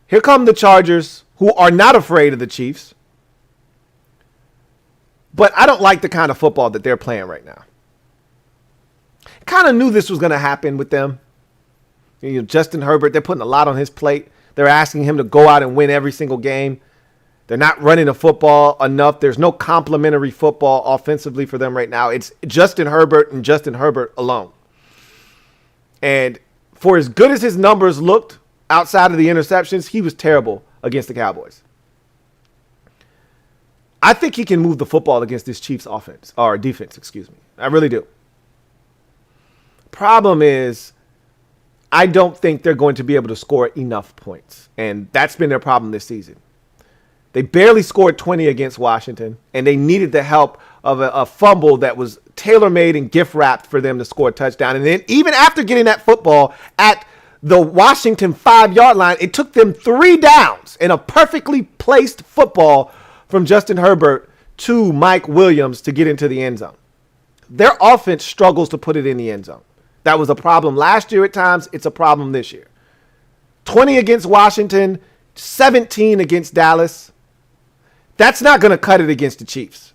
Here come the Chargers, who are not afraid of the Chiefs. But I don't like the kind of football that they're playing right now. Kind of knew this was going to happen with them. Justin Herbert, they're putting a lot on his plate. They're asking him to go out and win every single game. They're not running the football enough. There's no complimentary football offensively for them right now. It's Justin Herbert and Justin Herbert alone. And for as good as his numbers looked outside of the interceptions, he was terrible against the Cowboys. I think he can move the football against this Chiefs offense, or defense, excuse me. I really do. Problem is, I don't think they're going to be able to score enough points. And that's been their problem this season. They barely scored 20 against Washington, and they needed the help of a fumble that was tailor-made and gift-wrapped for them to score a touchdown. And then even after getting that football at the Washington 5-yard line, it took them 3 downs in a perfectly placed football from Justin Herbert to Mike Williams to get into the end zone. Their offense struggles to put it in the end zone. That was a problem last year at times. It's a problem this year. 20 against Washington, 17 against Dallas. That's not going to cut it against the Chiefs.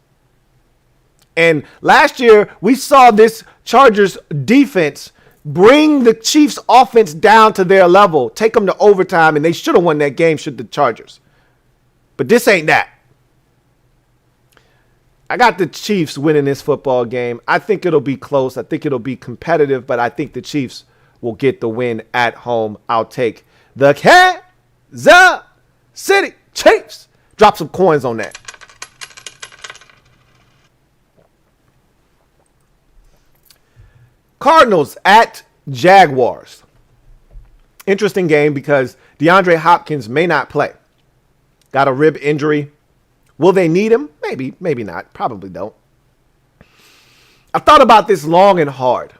And last year, we saw this Chargers defense bring the Chiefs offense down to their level, take them to overtime, and they should have won that game should the Chargers. But this ain't that. I got the Chiefs winning this football game. I think it'll be close. I think it'll be competitive, but I think the Chiefs will get the win at home. I'll take the Kansas City Chiefs. Drop some coins on that. Cardinals at Jaguars. Interesting game because DeAndre Hopkins may not play. Got a rib injury. Will they need him? Maybe, maybe not. Probably don't. I thought about this long and hard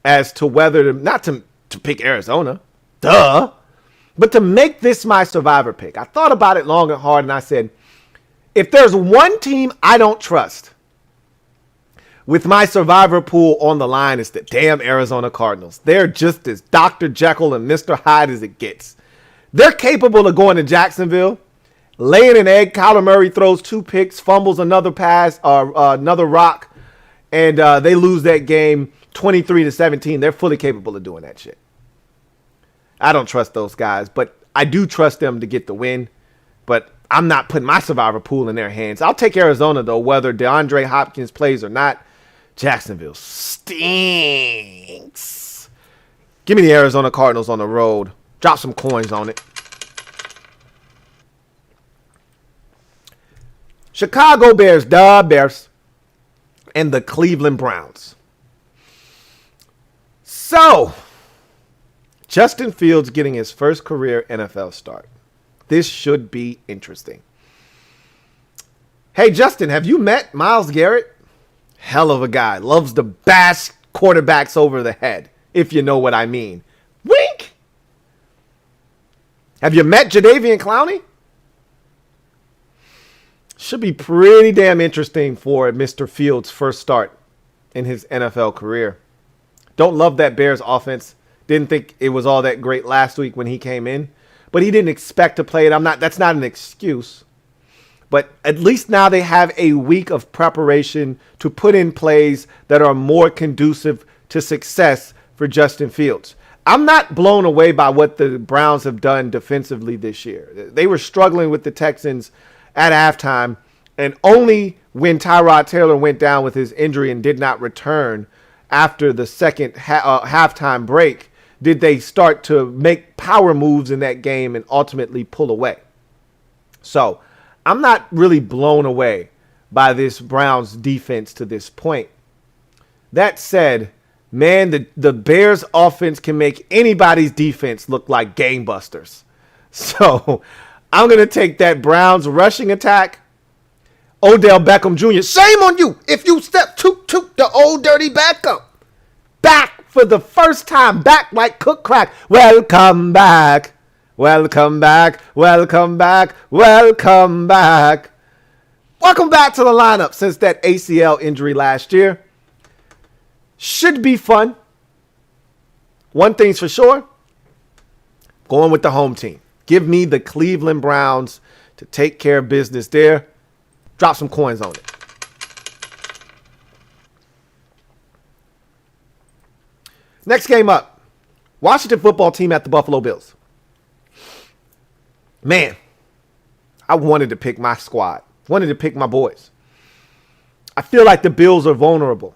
as to whether not to pick Arizona. Duh. But to make this my survivor pick. I thought about it long and hard and I said, if there's one team I don't trust with my survivor pool on the line, it's the damn Arizona Cardinals. They're just as Dr. Jekyll and Mr. Hyde as it gets. They're capable of going to Jacksonville, laying an egg. Kyler Murray throws 2 picks, fumbles another pass, another rock, and they lose that game 23-17. They're fully capable of doing that shit. I don't trust those guys, but I do trust them to get the win. But I'm not putting my survivor pool in their hands. I'll take Arizona, though, whether DeAndre Hopkins plays or not. Jacksonville stinks. Give me the Arizona Cardinals on the road. Drop some coins on it. Chicago Bears, the Bears, and the Cleveland Browns. So, Justin Fields getting his first career NFL start. This should be interesting. Hey, Justin, have you met Myles Garrett? Hell of a guy. Loves to bash quarterbacks over the head, if you know what I mean. Wink! Have you met Jadeveon Clowney? Should be pretty damn interesting for Mr. Fields' first start in his NFL career. Don't love that Bears offense. Didn't think it was all that great last week when he came in, but he didn't expect to play it. That's not an excuse. But at least now they have a week of preparation to put in plays that are more conducive to success for Justin Fields. I'm not blown away by what the Browns have done defensively this year. They were struggling with the Texans at halftime, and only when Tyrod Taylor went down with his injury and did not return after the second halftime break did they start to make power moves in that game and ultimately pull away. So I'm not really blown away by this Browns defense to this point. That said, man, the Bears offense can make anybody's defense look like gangbusters. So I'm going to take that Browns rushing attack. Odell Beckham Jr., shame on you if you step toot the old dirty Beckham. Back for the first time, back like cook crack. Welcome back. Welcome back, welcome back, welcome back. Welcome back to the lineup since that ACL injury last year. Should be fun. One thing's for sure, going with the home team. Give me the Cleveland Browns to take care of business there. Drop some coins on it. Next game up, Washington football team at the Buffalo Bills. Man, I wanted to pick my squad. Wanted to pick my boys. I feel like the Bills are vulnerable.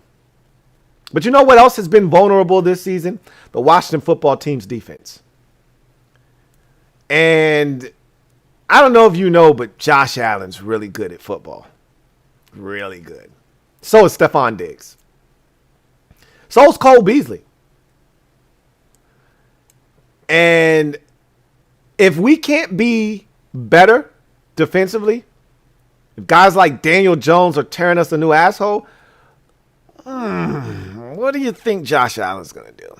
But you know what else has been vulnerable this season? The Washington football team's defense. And I don't know if you know, but Josh Allen's really good at football. Really good. So is Stephon Diggs. So is Cole Beasley. And if we can't be better defensively, if guys like Daniel Jones are tearing us a new asshole, what do you think Josh Allen's going to do?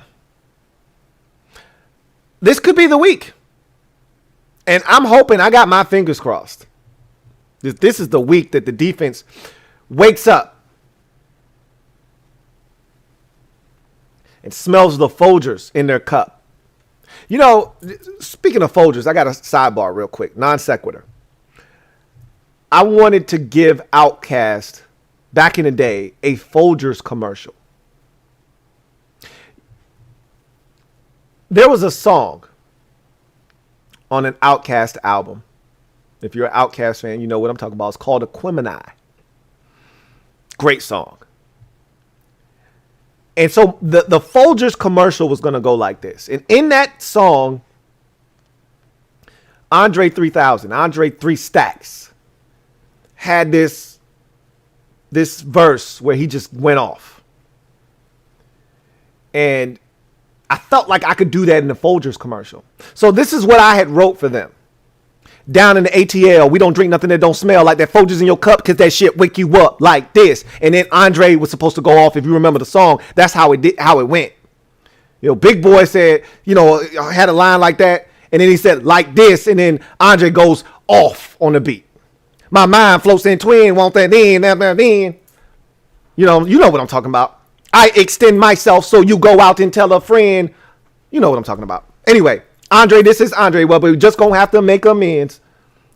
This could be the week. And I'm hoping, I got my fingers crossed. This is the week that the defense wakes up and smells the Folgers in their cup. You know, speaking of Folgers, I got a sidebar real quick, non sequitur. I wanted to give Outkast, back in the day, a Folgers commercial. There was a song on an Outkast album. If you're an Outkast fan, you know what I'm talking about. It's called Aquemini. Great song. And so the Folgers commercial was going to go like this. And in that song, Andre 3000, Andre 3 Stacks, had this verse where he just went off. And I felt like I could do that in the Folgers commercial. So this is what I had wrote for them. Down in the ATL, we don't drink nothing that don't smell like that Folgers in your cup because that shit wake you up like this. And then Andre was supposed to go off. If you remember the song, that's how it went. You know, Big Boy said, you know, had a line like that. And then he said like this. And then Andre goes off on the beat. My mind floats in twin, won't that then. You know what I'm talking about. I extend myself so you go out and tell a friend. You know what I'm talking about. Anyway, Andre, this is Andre. Well, we just gonna have to make amends.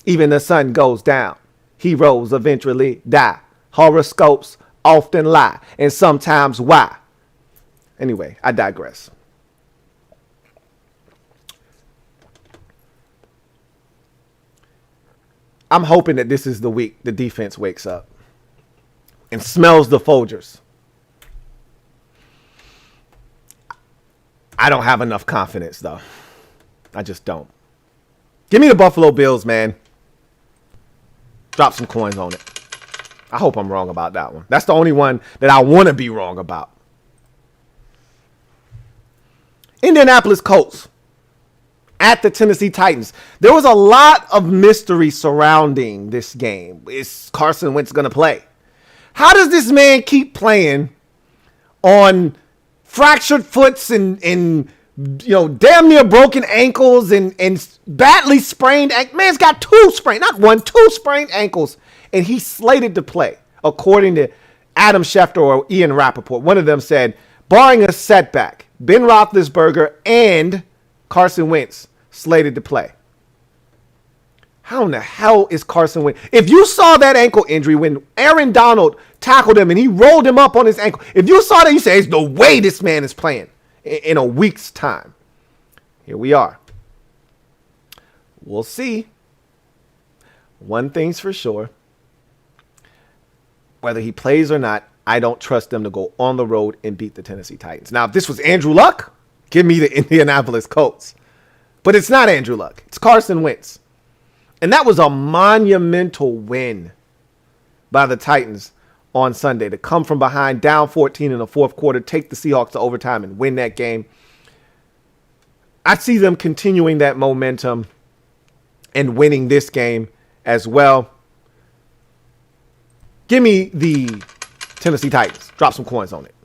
Even the sun goes down. Heroes eventually die. Horoscopes often lie. And sometimes why? Anyway, I digress. I'm hoping that this is the week the defense wakes up and smells the Folgers. I don't have enough confidence, though. I just don't. Give me the Buffalo Bills, man. Drop some coins on it. I hope I'm wrong about that one. That's the only one that I want to be wrong about. Indianapolis Colts at the Tennessee Titans. There was a lot of mystery surrounding this game. Is Carson Wentz going to play? How does this man keep playing on fractured foots and you know, damn near broken ankles and badly sprained ankles? Man's got two sprained ankles, and he's slated to play, according to Adam Schefter or Ian Rappaport. One of them said, barring a setback, Ben Roethlisberger and Carson Wentz slated to play. How in the hell is Carson Wentz? If you saw that ankle injury when Aaron Donald tackled him and he rolled him up on his ankle, if you saw that, you say, there's no way this man is playing in a week's time. Here we are. We'll see. One thing's for sure. Whether he plays or not, I don't trust them to go on the road and beat the Tennessee Titans. Now, if this was Andrew Luck, give me the Indianapolis Colts. But it's not Andrew Luck. It's Carson Wentz. And that was a monumental win by the Titans on Sunday to come from behind, down 14 in the fourth quarter, take the Seahawks to overtime and win that game. I see them continuing that momentum and winning this game as well. Give me the Tennessee Titans. Drop some coins on it.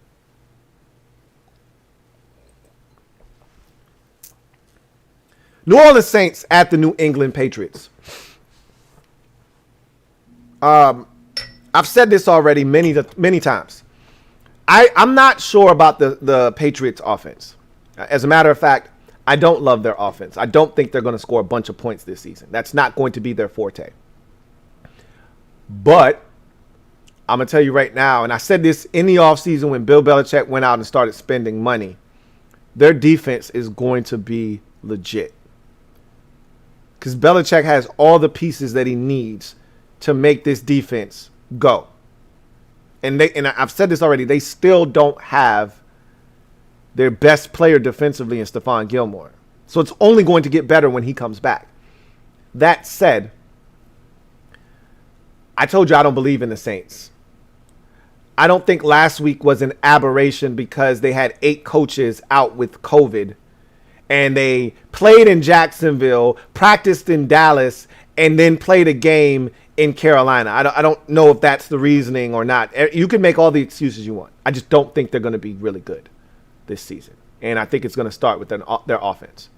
New Orleans Saints at the New England Patriots. I've said this already many times. I'm not sure about the Patriots offense. As a matter of fact, I don't love their offense. I don't think they're going to score a bunch of points this season. That's not going to be their forte. But I'm going to tell you right now, and I said this in the offseason when Bill Belichick went out and started spending money, their defense is going to be legit. Because Belichick has all the pieces that he needs to make this defense go. And I've said this already, they still don't have their best player defensively in Stephon Gilmore. So it's only going to get better when he comes back. That said, I told you I don't believe in the Saints. I don't think last week was an aberration because they had 8 coaches out with COVID and they played in Jacksonville, practiced in Dallas, and then played a game in Carolina. I don't know if that's the reasoning or not. You can make all the excuses you want. I just don't think they're going to be really good this season. And I think it's going to start with their offense.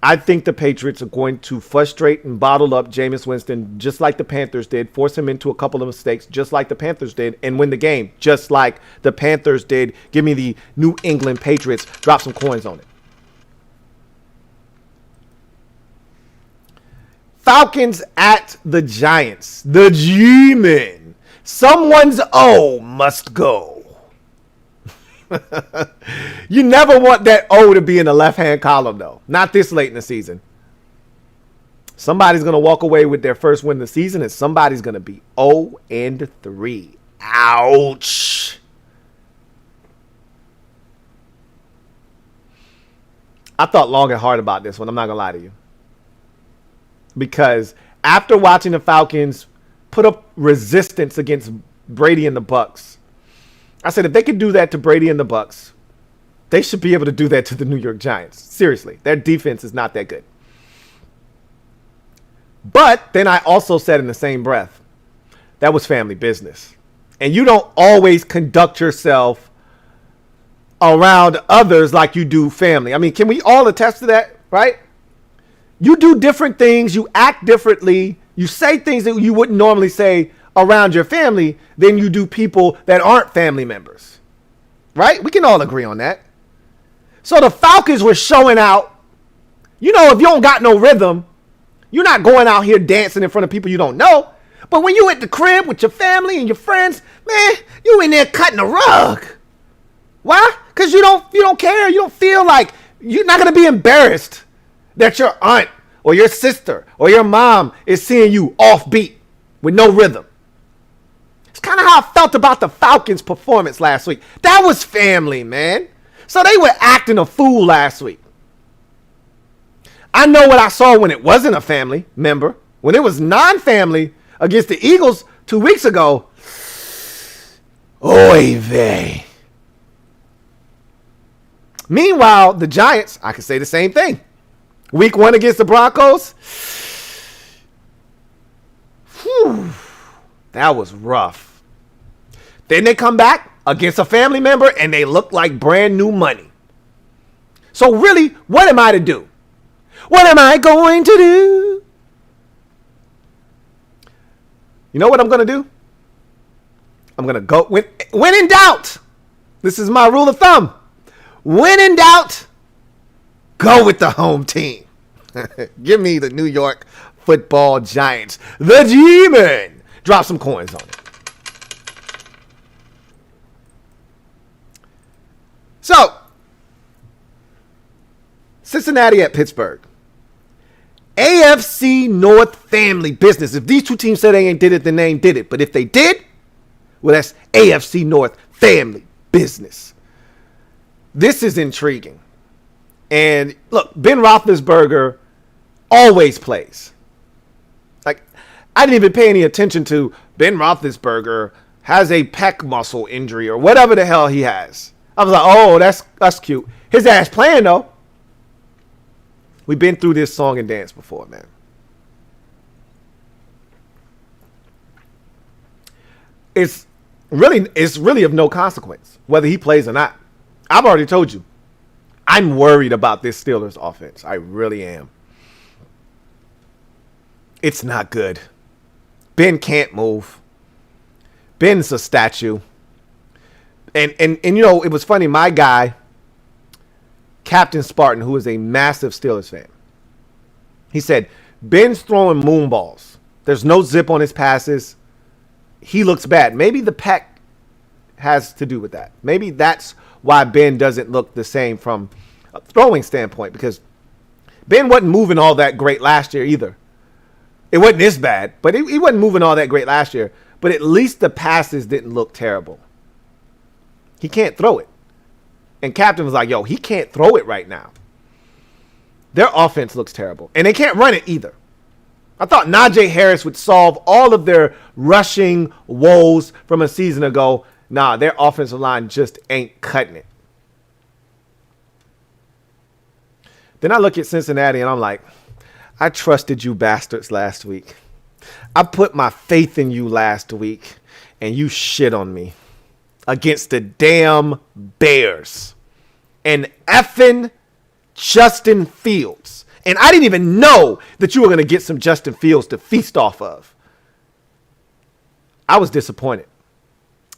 I think the Patriots are going to frustrate and bottle up Jameis Winston just like the Panthers did, force him into a couple of mistakes just like the Panthers did, and win the game just like the Panthers did. Give me the New England Patriots. Drop some coins on it. Falcons at the Giants. The G-Men. Someone's O must go. You never want that O to be in the left-hand column, though. Not this late in the season. Somebody's going to walk away with their first win of the season, and somebody's going to be 0-3. Ouch. I thought long and hard about this one. I'm not going to lie to you. Because after watching the Falcons put up resistance against Brady and the Bucs, I said if they could do that to Brady and the Bucs, they should be able to do that to the New York Giants. Seriously, their defense is not that good. But then I also said in the same breath, that was family business. And you don't always conduct yourself around others like you do family. I mean, can we all attest to that, right? You do different things. You act differently. You say things that you wouldn't normally say around your family than you do people that aren't family members, right? We can all agree on that. So the Falcons were showing out. You know, if you don't got no rhythm, you're not going out here dancing in front of people you don't know. But when you at the crib with your family and your friends, man, you in there cutting a rug. Why? Because you don't care. You don't feel like you're not going to be embarrassed that your aunt or your sister or your mom is seeing you offbeat with no rhythm. It's kind of how I felt about the Falcons' performance last week. That was family, man. So they were acting a fool last week. I know what I saw when it wasn't a family member. When it was non-family against the Eagles 2 weeks ago. Oy vey. Meanwhile, the Giants, I can say the same thing. Week 1 against the Broncos. Whew, that was rough. Then they come back against a family member and they look like brand new money. So really, what am I to do? What am I going to do? You know what I'm going to do? I'm going to go when in doubt. This is my rule of thumb. When in doubt, go with the home team. Give me the New York Football Giants. The G-Men. Drop some coins on it. So, Cincinnati at Pittsburgh. AFC North family business. If these two teams said they ain't did it, then they ain't did it. But if they did, well, that's AFC North family business. This is intriguing. And look, Ben Roethlisberger always plays. Like, I didn't even pay any attention to Ben Roethlisberger has a pec muscle injury or whatever the hell he has. I was like, oh, that's cute. His ass playing, though. We've been through this song and dance before, man. It's really of no consequence whether he plays or not. I've already told you. I'm worried about this Steelers offense. I really am. It's not good. Ben can't move. Ben's a statue. And you know, it was funny. My guy, Captain Spartan, who is a massive Steelers fan, he said, Ben's throwing moon balls. There's no zip on his passes. He looks bad. Maybe the pec has to do with that. Maybe that's why Ben doesn't look the same from a throwing standpoint, because Ben wasn't moving all that great last year either. It wasn't this bad, but he wasn't moving all that great last year. But at least the passes didn't look terrible. He can't throw it. And Captain was like, yo, he can't throw it right now. Their offense looks terrible. And they can't run it either. I thought Najee Harris would solve all of their rushing woes from a season ago. Nah, their offensive line just ain't cutting it. Then I look at Cincinnati and I'm like, I trusted you bastards last week. I put my faith in you last week, and you shit on me against the damn Bears and effing Justin Fields. And I didn't even know that you were going to get some Justin Fields to feast off of. I was disappointed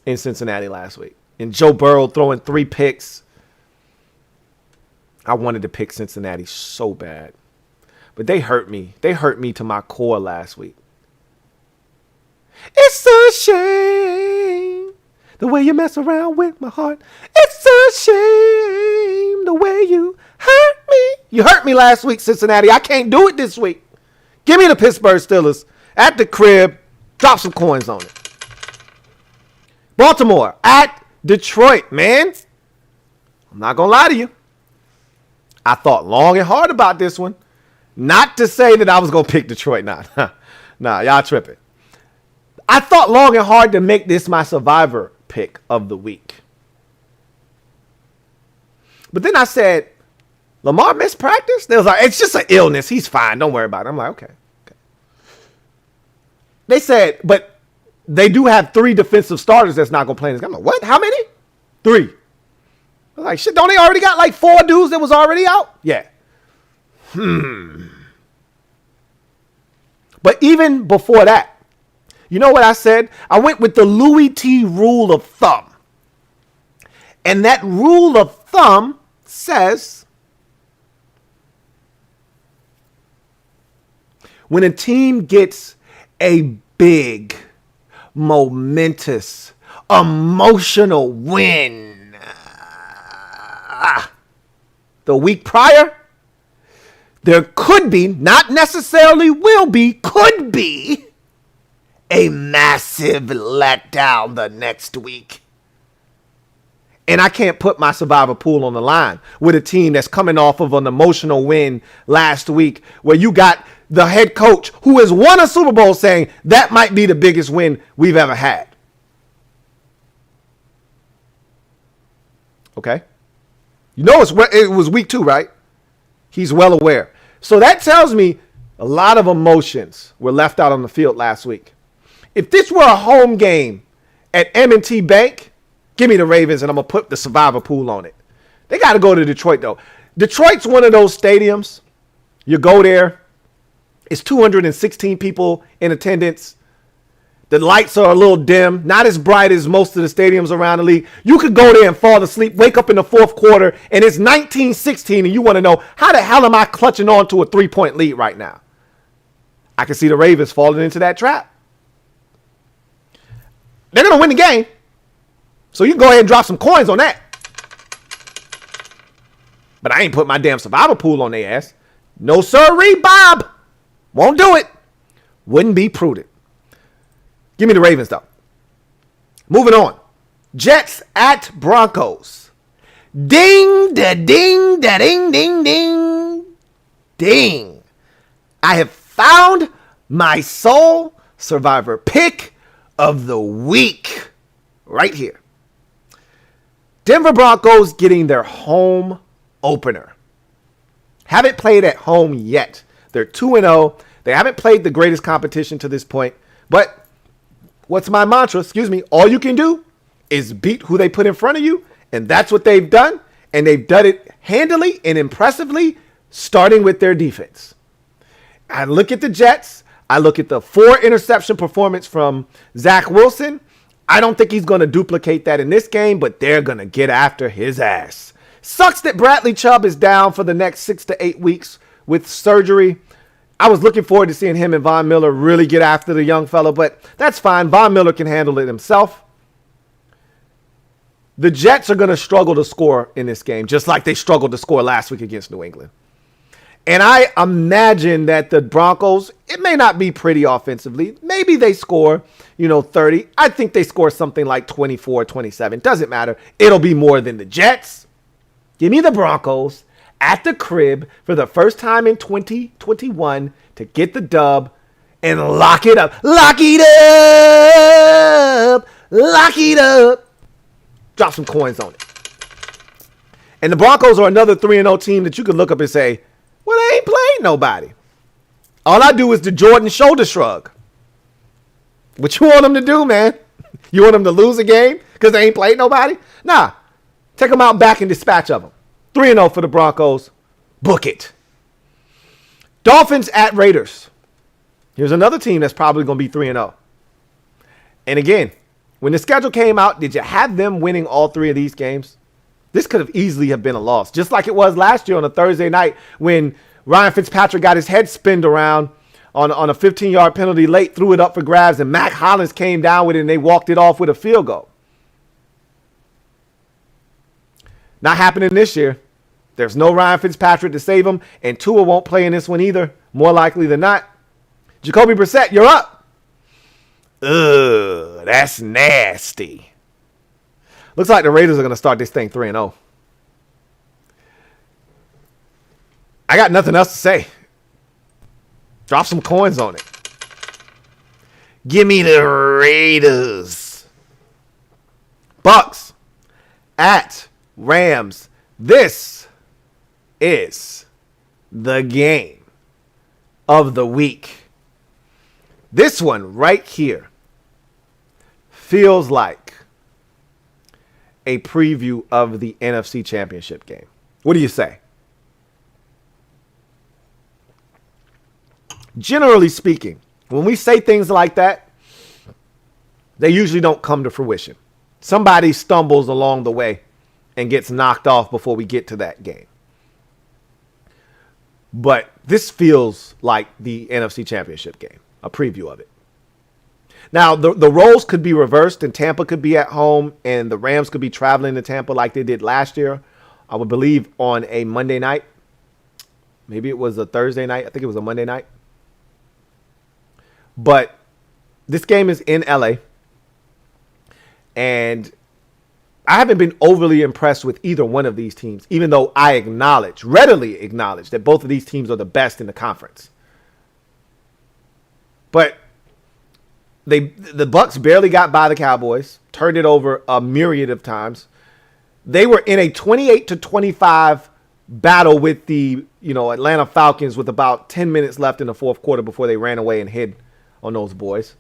in Cincinnati last week. And Joe Burrow throwing 3 picks. I wanted to pick Cincinnati so bad. But they hurt me. They hurt me to my core last week. It's a shame the way you mess around with my heart. It's a shame the way you hurt me. You hurt me last week, Cincinnati. I can't do it this week. Give me the Pittsburgh Steelers at the crib. Drop some coins on it. Baltimore at Detroit, man. I'm not going to lie to you. I thought long and hard about this one. Not to say that I was going to pick Detroit. Nah, y'all tripping. I thought long and hard to make this my survivor pick of the week. But then I said, Lamar missed practice? They was like, it's just an illness. He's fine. Don't worry about it. I'm like, okay. They said, but they do have 3 defensive starters that's not going to play in this game. I'm like, what? How many? 3. I was like, shit, don't they already got like 4 dudes that was already out? Yeah. But even before that, you know what I said? I went with the Louie T rule of thumb. And that rule of thumb says when a team gets a big, momentous, emotional win the week prior, there could be, not necessarily will be, could be a massive letdown the next week. And I can't put my survivor pool on the line with a team that's coming off of an emotional win last week where you got the head coach who has won a Super Bowl saying that might be the biggest win we've ever had. Okay? You know it was week 2, right? He's well aware. So that tells me a lot of emotions were left out on the field last week. If this were a home game at M&T Bank, give me the Ravens and I'm going to put the survivor pool on it. They got to go to Detroit, though. Detroit's one of those stadiums. You go there. It's 216 people in attendance. The lights are a little dim, not as bright as most of the stadiums around the league. You could go there and fall asleep, wake up in the 4th quarter, and it's 19-16, and you want to know, how the hell am I clutching on to a 3-point lead right now? I can see the Ravens falling into that trap. They're going to win the game. So you can go ahead and drop some coins on that. But I ain't put my damn survival pool on their ass. No sirree, Bob. Won't do it. Wouldn't be prudent. Give me the Ravens, though. Moving on. Jets at Broncos. Ding, da, ding, da, ding, ding, ding. Ding. I have found my sole survivor pick of the week right here. Denver Broncos getting their home opener. Haven't played at home yet. They're 2-0. They haven't played the greatest competition to this point. But what's my mantra? All you can do is beat who they put in front of you. And that's what they've done. And they've done it handily and impressively, starting with their defense. I look at the Jets. I look at the 4 interception performance from Zach Wilson. I don't think he's going to duplicate that in this game, but they're going to get after his ass. Sucks that Bradley Chubb is down for the next 6 to 8 weeks with surgery. I was looking forward to seeing him and Von Miller really get after the young fellow, but that's fine. Von Miller can handle it himself. The Jets are going to struggle to score in this game, just like they struggled to score last week against New England. And I imagine that the Broncos, it may not be pretty offensively. Maybe they score, 30. I think they score something like 24, 27. Doesn't matter. It'll be more than the Jets. Give me the Broncos at the crib for the first time in 2021 to get the dub and lock it up. Lock it up. Lock it up. Drop some coins on it. And the Broncos are another 3-0 team that you can look up and say, well, they ain't played nobody. All I do is the Jordan shoulder shrug. What you want them to do, man? You want them to lose a game because they ain't played nobody? Nah. Take them out back and dispatch of them. 3-0 for the Broncos. Book it. Dolphins at Raiders. Here's another team that's probably going to be 3-0. And again, when the schedule came out, did you have them winning all three of these games? This could have easily have been a loss, just like it was last year on a Thursday night when Ryan Fitzpatrick got his head spinned around on a 15-yard penalty late, threw it up for grabs, and Mac Hollins came down with it, and they walked it off with a field goal. Not happening this year. There's no Ryan Fitzpatrick to save him, and Tua won't play in this one either, more likely than not. Jacoby Brissett, you're up. Ugh, that's nasty. Looks like the Raiders are going to start this thing 3-0. I got nothing else to say. Drop some coins on it. Give me the Raiders. Bucks at Rams. This is the game of the week. This one right here feels like a preview of the NFC Championship game. What do you say? Generally speaking, when we say things like that, they usually don't come to fruition. Somebody stumbles along the way and gets knocked off before we get to that game. But this feels like the NFC Championship game, a preview of it. Now, the roles could be reversed, and Tampa could be at home, and the Rams could be traveling to Tampa like they did last year, I would believe, on a Monday night. Maybe it was a Thursday night. I think it was a Monday night. But this game is in L.A., and I haven't been overly impressed with either one of these teams, even though I readily acknowledge that both of these teams are the best in the conference. But the Bucs barely got by the Cowboys, turned it over a myriad of times. They were in a 28-25 battle with the Atlanta Falcons with about 10 minutes left in the fourth quarter before they ran away and hid on those boys.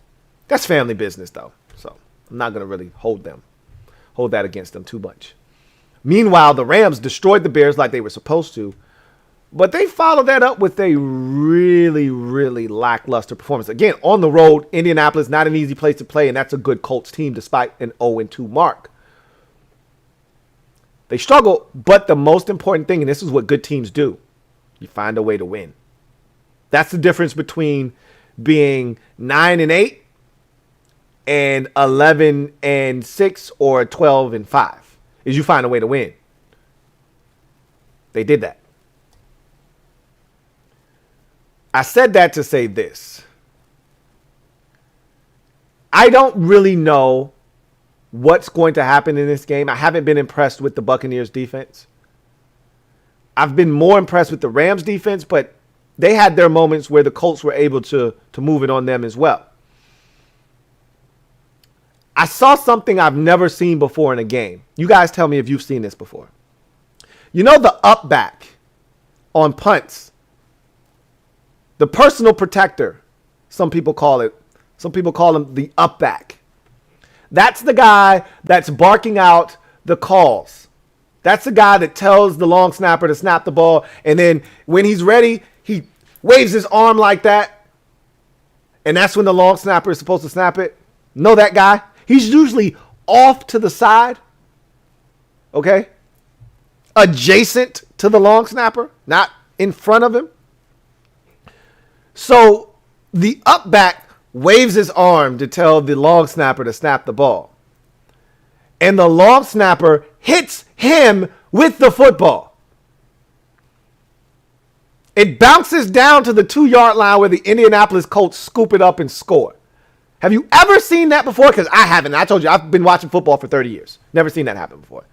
That's family business, though, so I'm not going to really hold that against them too much. Meanwhile, the Rams destroyed the Bears like they were supposed to, but they followed that up with a really, really lackluster performance. Again, on the road, Indianapolis, not an easy place to play, and that's a good Colts team despite an 0-2 mark. They struggle, but the most important thing, and this is what good teams do, you find a way to win. That's the difference between being 9-8 and 11-6 or 12-5, is you find a way to win. They did that. I said that to say this. I don't really know what's going to happen in this game. I haven't been impressed with the Buccaneers defense. I've been more impressed with the Rams defense, but they had their moments where the Colts were able to move it on them as well. I saw something I've never seen before in a game. You guys tell me if you've seen this before. You know the up back on punts? The personal protector, some people call it. Some people call him the up back. That's the guy that's barking out the calls. That's the guy that tells the long snapper to snap the ball, and then when he's ready, he waves his arm like that, and that's when the long snapper is supposed to snap it. Know that guy? He's usually off to the side, okay? Adjacent to the long snapper, not in front of him. So the up back waves his arm to tell the long snapper to snap the ball. And the long snapper hits him with the football. It bounces down to the 2-yard line where the Indianapolis Colts scoop it up and score. Have you ever seen that before? Because I haven't. I told you, I've been watching football for 30 years. Never seen that happen before.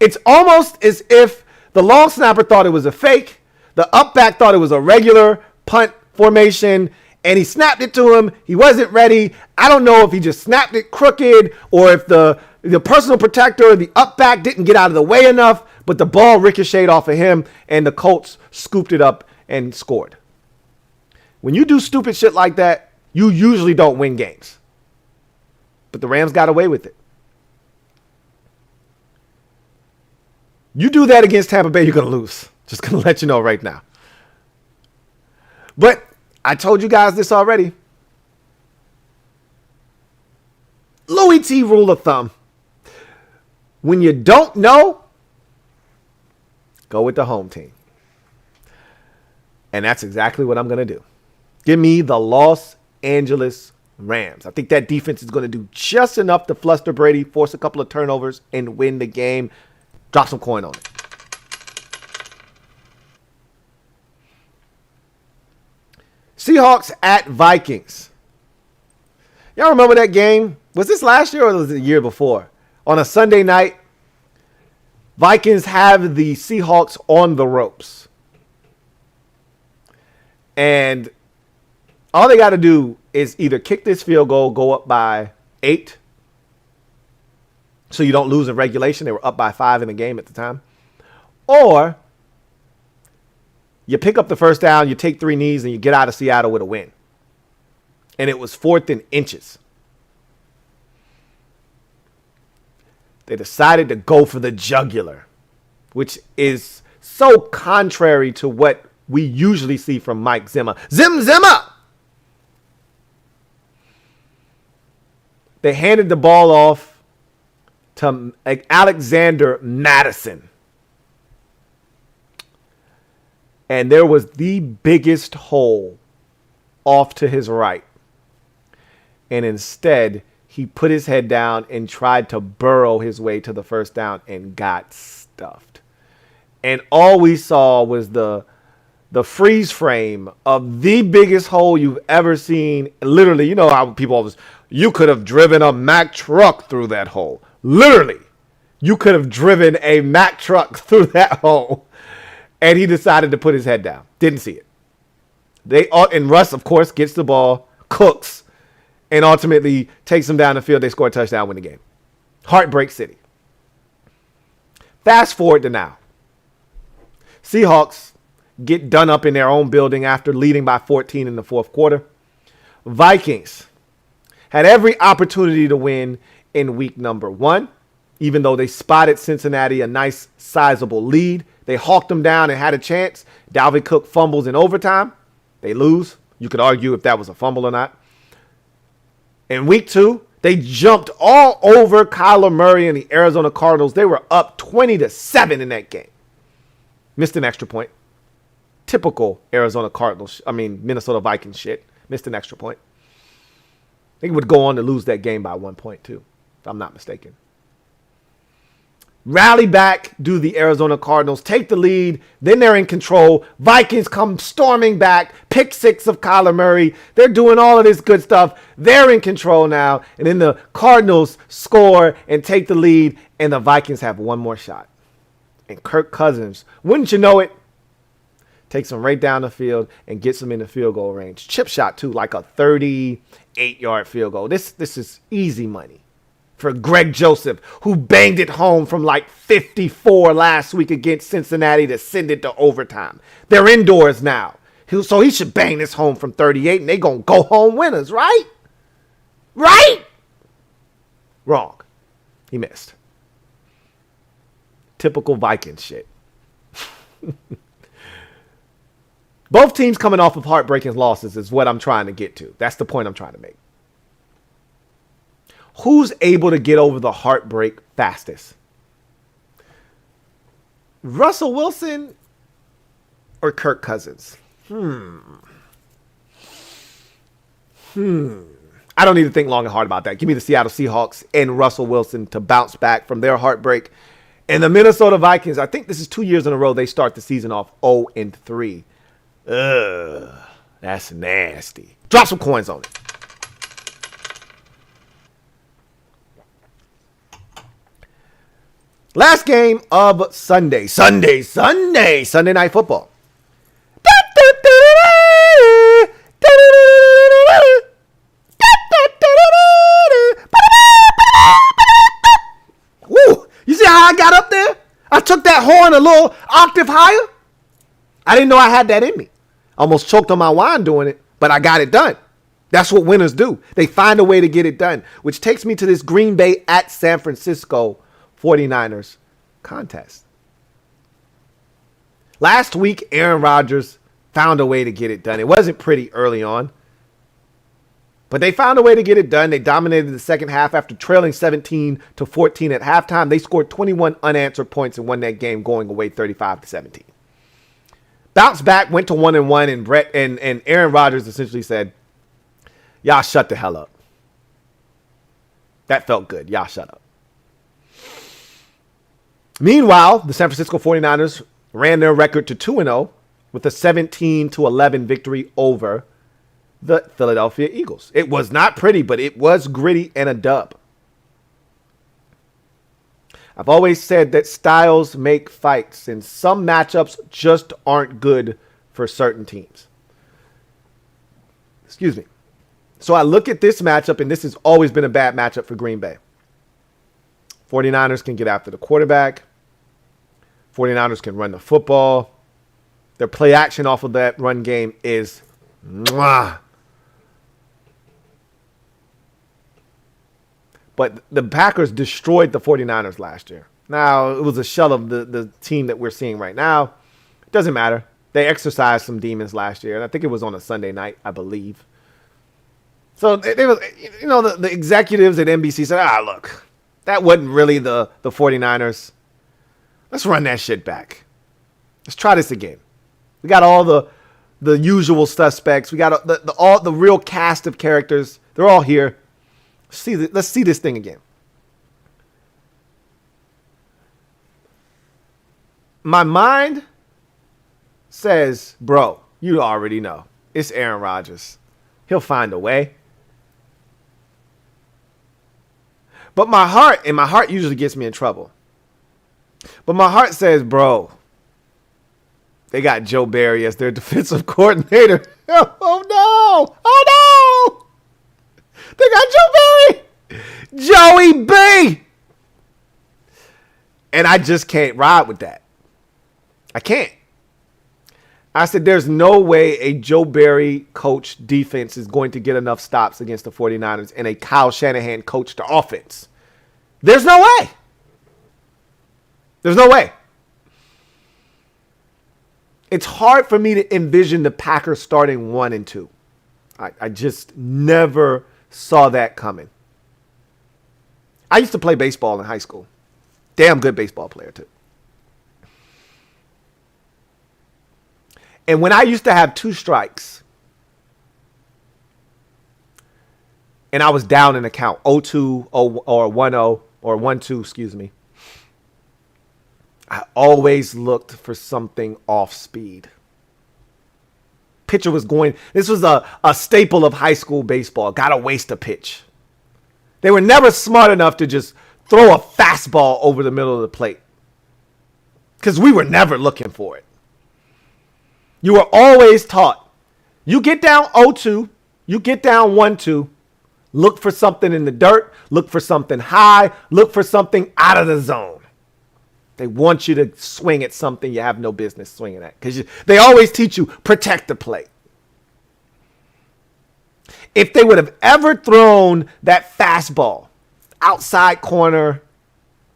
It's almost as if the long snapper thought it was a fake, the up back thought it was a regular punt formation, and he snapped it to him. He wasn't ready. I don't know if he just snapped it crooked or if the personal protector or the up back didn't get out of the way enough, but the ball ricocheted off of him, and the Colts scooped it up and scored. When you do stupid shit like that, you usually don't win games. But the Rams got away with it. You do that against Tampa Bay, you're going to lose. Just going to let you know right now. But I told you guys this already. Louie T rule of thumb. When you don't know, go with the home team. And that's exactly what I'm going to do. Give me the Los Angeles Rams. I think that defense is going to do just enough to fluster Brady, force a couple of turnovers, and win the game. Drop some coin on it. Seahawks at Vikings. Y'all remember that game? Was this last year or was it the year before? On a Sunday night, Vikings have the Seahawks on the ropes. And all they got to do is either kick this field goal, go up by 8, so you don't lose in regulation. They were up by 5 in the game at the time. Or you pick up the first down, you take 3 knees, and you get out of Seattle with a win. And it was 4th and inches. They decided to go for the jugular, which is so contrary to what we usually see from Mike Zimmer. Zimmer! They handed the ball off to Alexander Madison. And there was the biggest hole off to his right. And instead, he put his head down and tried to burrow his way to the first down and got stuffed. And all we saw was the freeze frame of the biggest hole you've ever seen. Literally, you know how people always, you could have driven a Mack truck through that hole. Literally, you could have driven a Mack truck through that hole. And he decided to put his head down. Didn't see it. And Russ, of course, gets the ball, cooks, and ultimately takes him down the field. They score a touchdown, win the game. Heartbreak City. Fast forward to now. Seahawks get done up in their own building after leading by 14 in the fourth quarter. Vikings had every opportunity to win in week number 1, even though they spotted Cincinnati a nice sizable lead. They hawked them down and had a chance. Dalvin Cook fumbles in overtime. They lose. You could argue if that was a fumble or not. In week 2, they jumped all over Kyler Murray and the Arizona Cardinals. They were up 20-7 in that game. Missed an extra point. Typical Minnesota Vikings shit. Missed an extra point. They would go on to lose that game by 1 point too, if I'm not mistaken. Rally back, do the Arizona Cardinals, take the lead, then they're in control. Vikings come storming back, pick 6 of Kyler Murray. They're doing all of this good stuff. They're in control now, and then the Cardinals score and take the lead, and the Vikings have one more shot. And Kirk Cousins, wouldn't you know it, takes them right down the field and gets them in the field goal range. Chip shot, too, like a 38-yard field goal. This is easy money for Greg Joseph, who banged it home from like 54 last week against Cincinnati to send it to overtime. They're indoors now. So he should bang this home from 38, and they're going to go home winners, right? Right? Wrong. He missed. Typical Viking shit. Both teams coming off of heartbreaking losses is what I'm trying to get to. That's the point I'm trying to make. Who's able to get over the heartbreak fastest? Russell Wilson or Kirk Cousins? I don't need to think long and hard about that. Give me the Seattle Seahawks and Russell Wilson to bounce back from their heartbreak. And the Minnesota Vikings, I think this is 2 years in a row they start the season off 0-3. Ugh, that's nasty. Drop some coins on it. Last game of Sunday Night Football. Woo! You see how I got up there? I took that horn a little octave higher. I didn't know I had that in me. Almost choked on my wine doing it, but I got it done. That's what winners do. They find a way to get it done, which takes me to this Green Bay at San Francisco 49ers contest. Last week, Aaron Rodgers found a way to get it done. It wasn't pretty early on, but they found a way to get it done. They dominated the second half after trailing 17-14 at halftime. They scored 21 unanswered points and won that game, going away 35-17. Bounced back, went to 1-1, and Brett and Aaron Rodgers essentially said, "Y'all shut the hell up." That felt good. Y'all shut up. Meanwhile, the San Francisco 49ers ran their record to 2-0 with a 17-11 victory over the Philadelphia Eagles. It was not pretty, but it was gritty and a dub. I've always said that styles make fights, and some matchups just aren't good for certain teams. Excuse me. So I look at this matchup, and this has always been a bad matchup for Green Bay. 49ers can get after the quarterback. 49ers can run the football. Their play action off of that run game is mwah. But the Packers destroyed the 49ers last year. Now, it was a shell of the team that we're seeing right now. It doesn't matter. They exercised some demons last year, and I think it was on a Sunday night, I believe. So, they was, the executives at NBC said, look, that wasn't really the 49ers. Let's run that shit back. Let's try this again. We got all the usual suspects. We got all the real cast of characters. They're all here. Let's see this thing again. My mind says, bro, you already know. It's Aaron Rodgers. He'll find a way. But my heart usually gets me in trouble. But my heart says, bro, they got Joe Barry as their defensive coordinator. Oh, no. Oh, no. They got Joe Barry. Joey B. And I just can't ride with that. I can't. I said, there's no way a Joe Barry coached defense is going to get enough stops against the 49ers and a Kyle Shanahan coached offense. There's no way. There's no way. It's hard for me to envision the Packers starting 1-2. I just never saw that coming. I used to play baseball in high school. Damn good baseball player, too. And when I used to have 2 strikes, and I was down in a count, 0-2 or 1-0 or 1-2, excuse me, I always looked for something off speed. Pitcher was going, this was a staple of high school baseball, gotta waste a pitch. They were never smart enough to just throw a fastball over the middle of the plate, because we were never looking for it. You were always taught, you get down 0-2, you get down 1-2, look for something in the dirt, look for something high, look for something out of the zone. They want you to swing at something you have no business swinging at, because they always teach you, protect the plate. If they would have ever thrown that fastball, outside corner,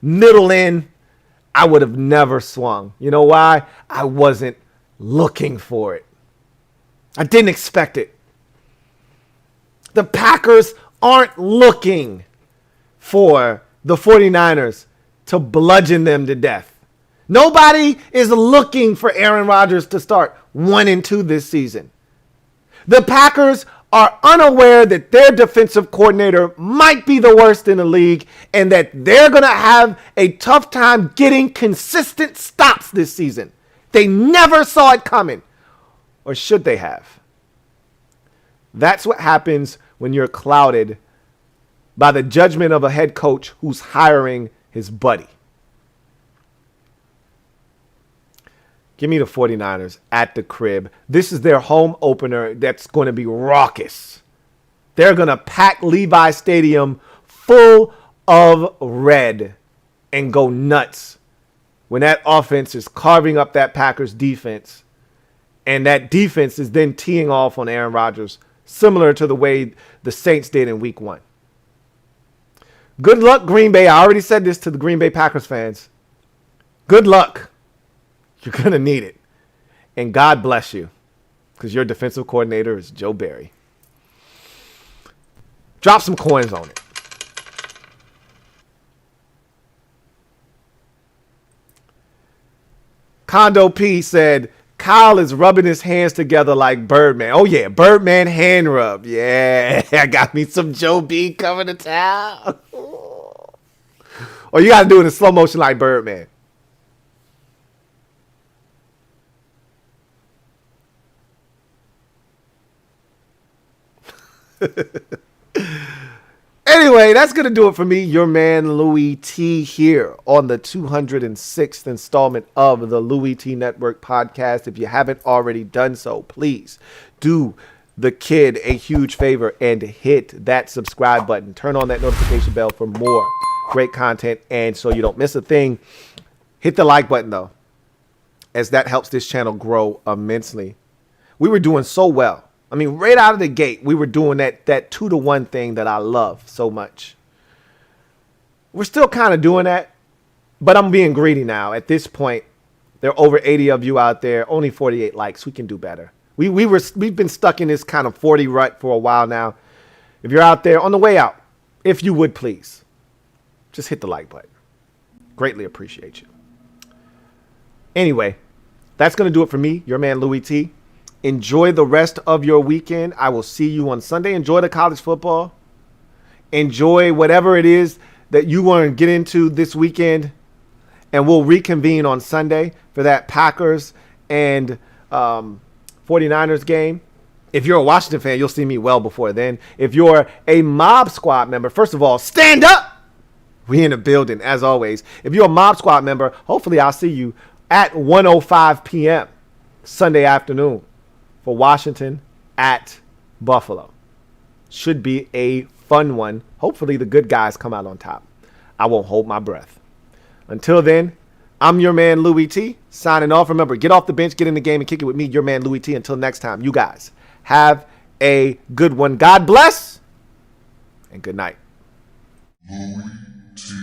middle in, I would have never swung. You know why? I wasn't looking for it. I didn't expect it. The Packers aren't looking for the 49ers to bludgeon them to death. Nobody is looking for Aaron Rodgers to start 1-2 this season. The Packers are unaware that their defensive coordinator might be the worst in the league and that they're going to have a tough time getting consistent stops this season. They never saw it coming. Or should they have? That's what happens when you're clouded by the judgment of a head coach who's hiring his buddy. Give me the 49ers at the crib. This is their home opener that's going to be raucous. They're going to pack Levi Stadium full of red and go nuts when that offense is carving up that Packers defense And that defense is then teeing off on Aaron Rodgers, similar to the way the Saints did in week 1. Good luck, Green Bay. I already said this to the Green Bay Packers fans. Good luck. You're going to need it. And God bless you, because your defensive coordinator is Joe Barry. Drop some coins on it. Condo P said, Kyle is rubbing his hands together like Birdman. Oh, yeah, Birdman hand rub. Yeah, I got me some Joe B coming to town. Or you got to do it in slow motion like Birdman. Anyway, that's going to do it for me, your man Louie T, here on the 206th installment of the Louie T Network podcast. If you haven't already done so, please do the kid a huge favor and hit that subscribe button. Turn on that notification bell for more great content, and so you don't miss a thing. Hit the like button, though, as that helps this channel grow immensely. We were doing so well. I mean, right out of the gate, we were doing that 2-to-1 thing that I love so much. We're still kind of doing that, but I'm being greedy now. At this point, there are over 80 of you out there, only 48 likes. We can do better. We've been stuck in this kind of 40 rut for a while now. If you're out there on the way out, if you would please, just hit the like button. Greatly appreciate you. Anyway, that's going to do it for me, your man Louie T. Enjoy the rest of your weekend. I will see you on Sunday. Enjoy the college football. Enjoy whatever it is that you want to get into this weekend. And we'll reconvene on Sunday for that Packers and 49ers game. If you're a Washington fan, you'll see me well before then. If you're a Mob Squad member, first of all, stand up. We in the building, as always. If you're a Mob Squad member, hopefully I'll see you at 1:05 p.m. Sunday afternoon. For Washington at Buffalo. Should be a fun one. Hopefully the good guys come out on top. I won't hold my breath. Until then, I'm your man Louie T, signing off. Remember, get off the bench, get in the game, and kick it with me, your man Louie T. Until next time, you guys have a good one. God bless, and good night. Louie T.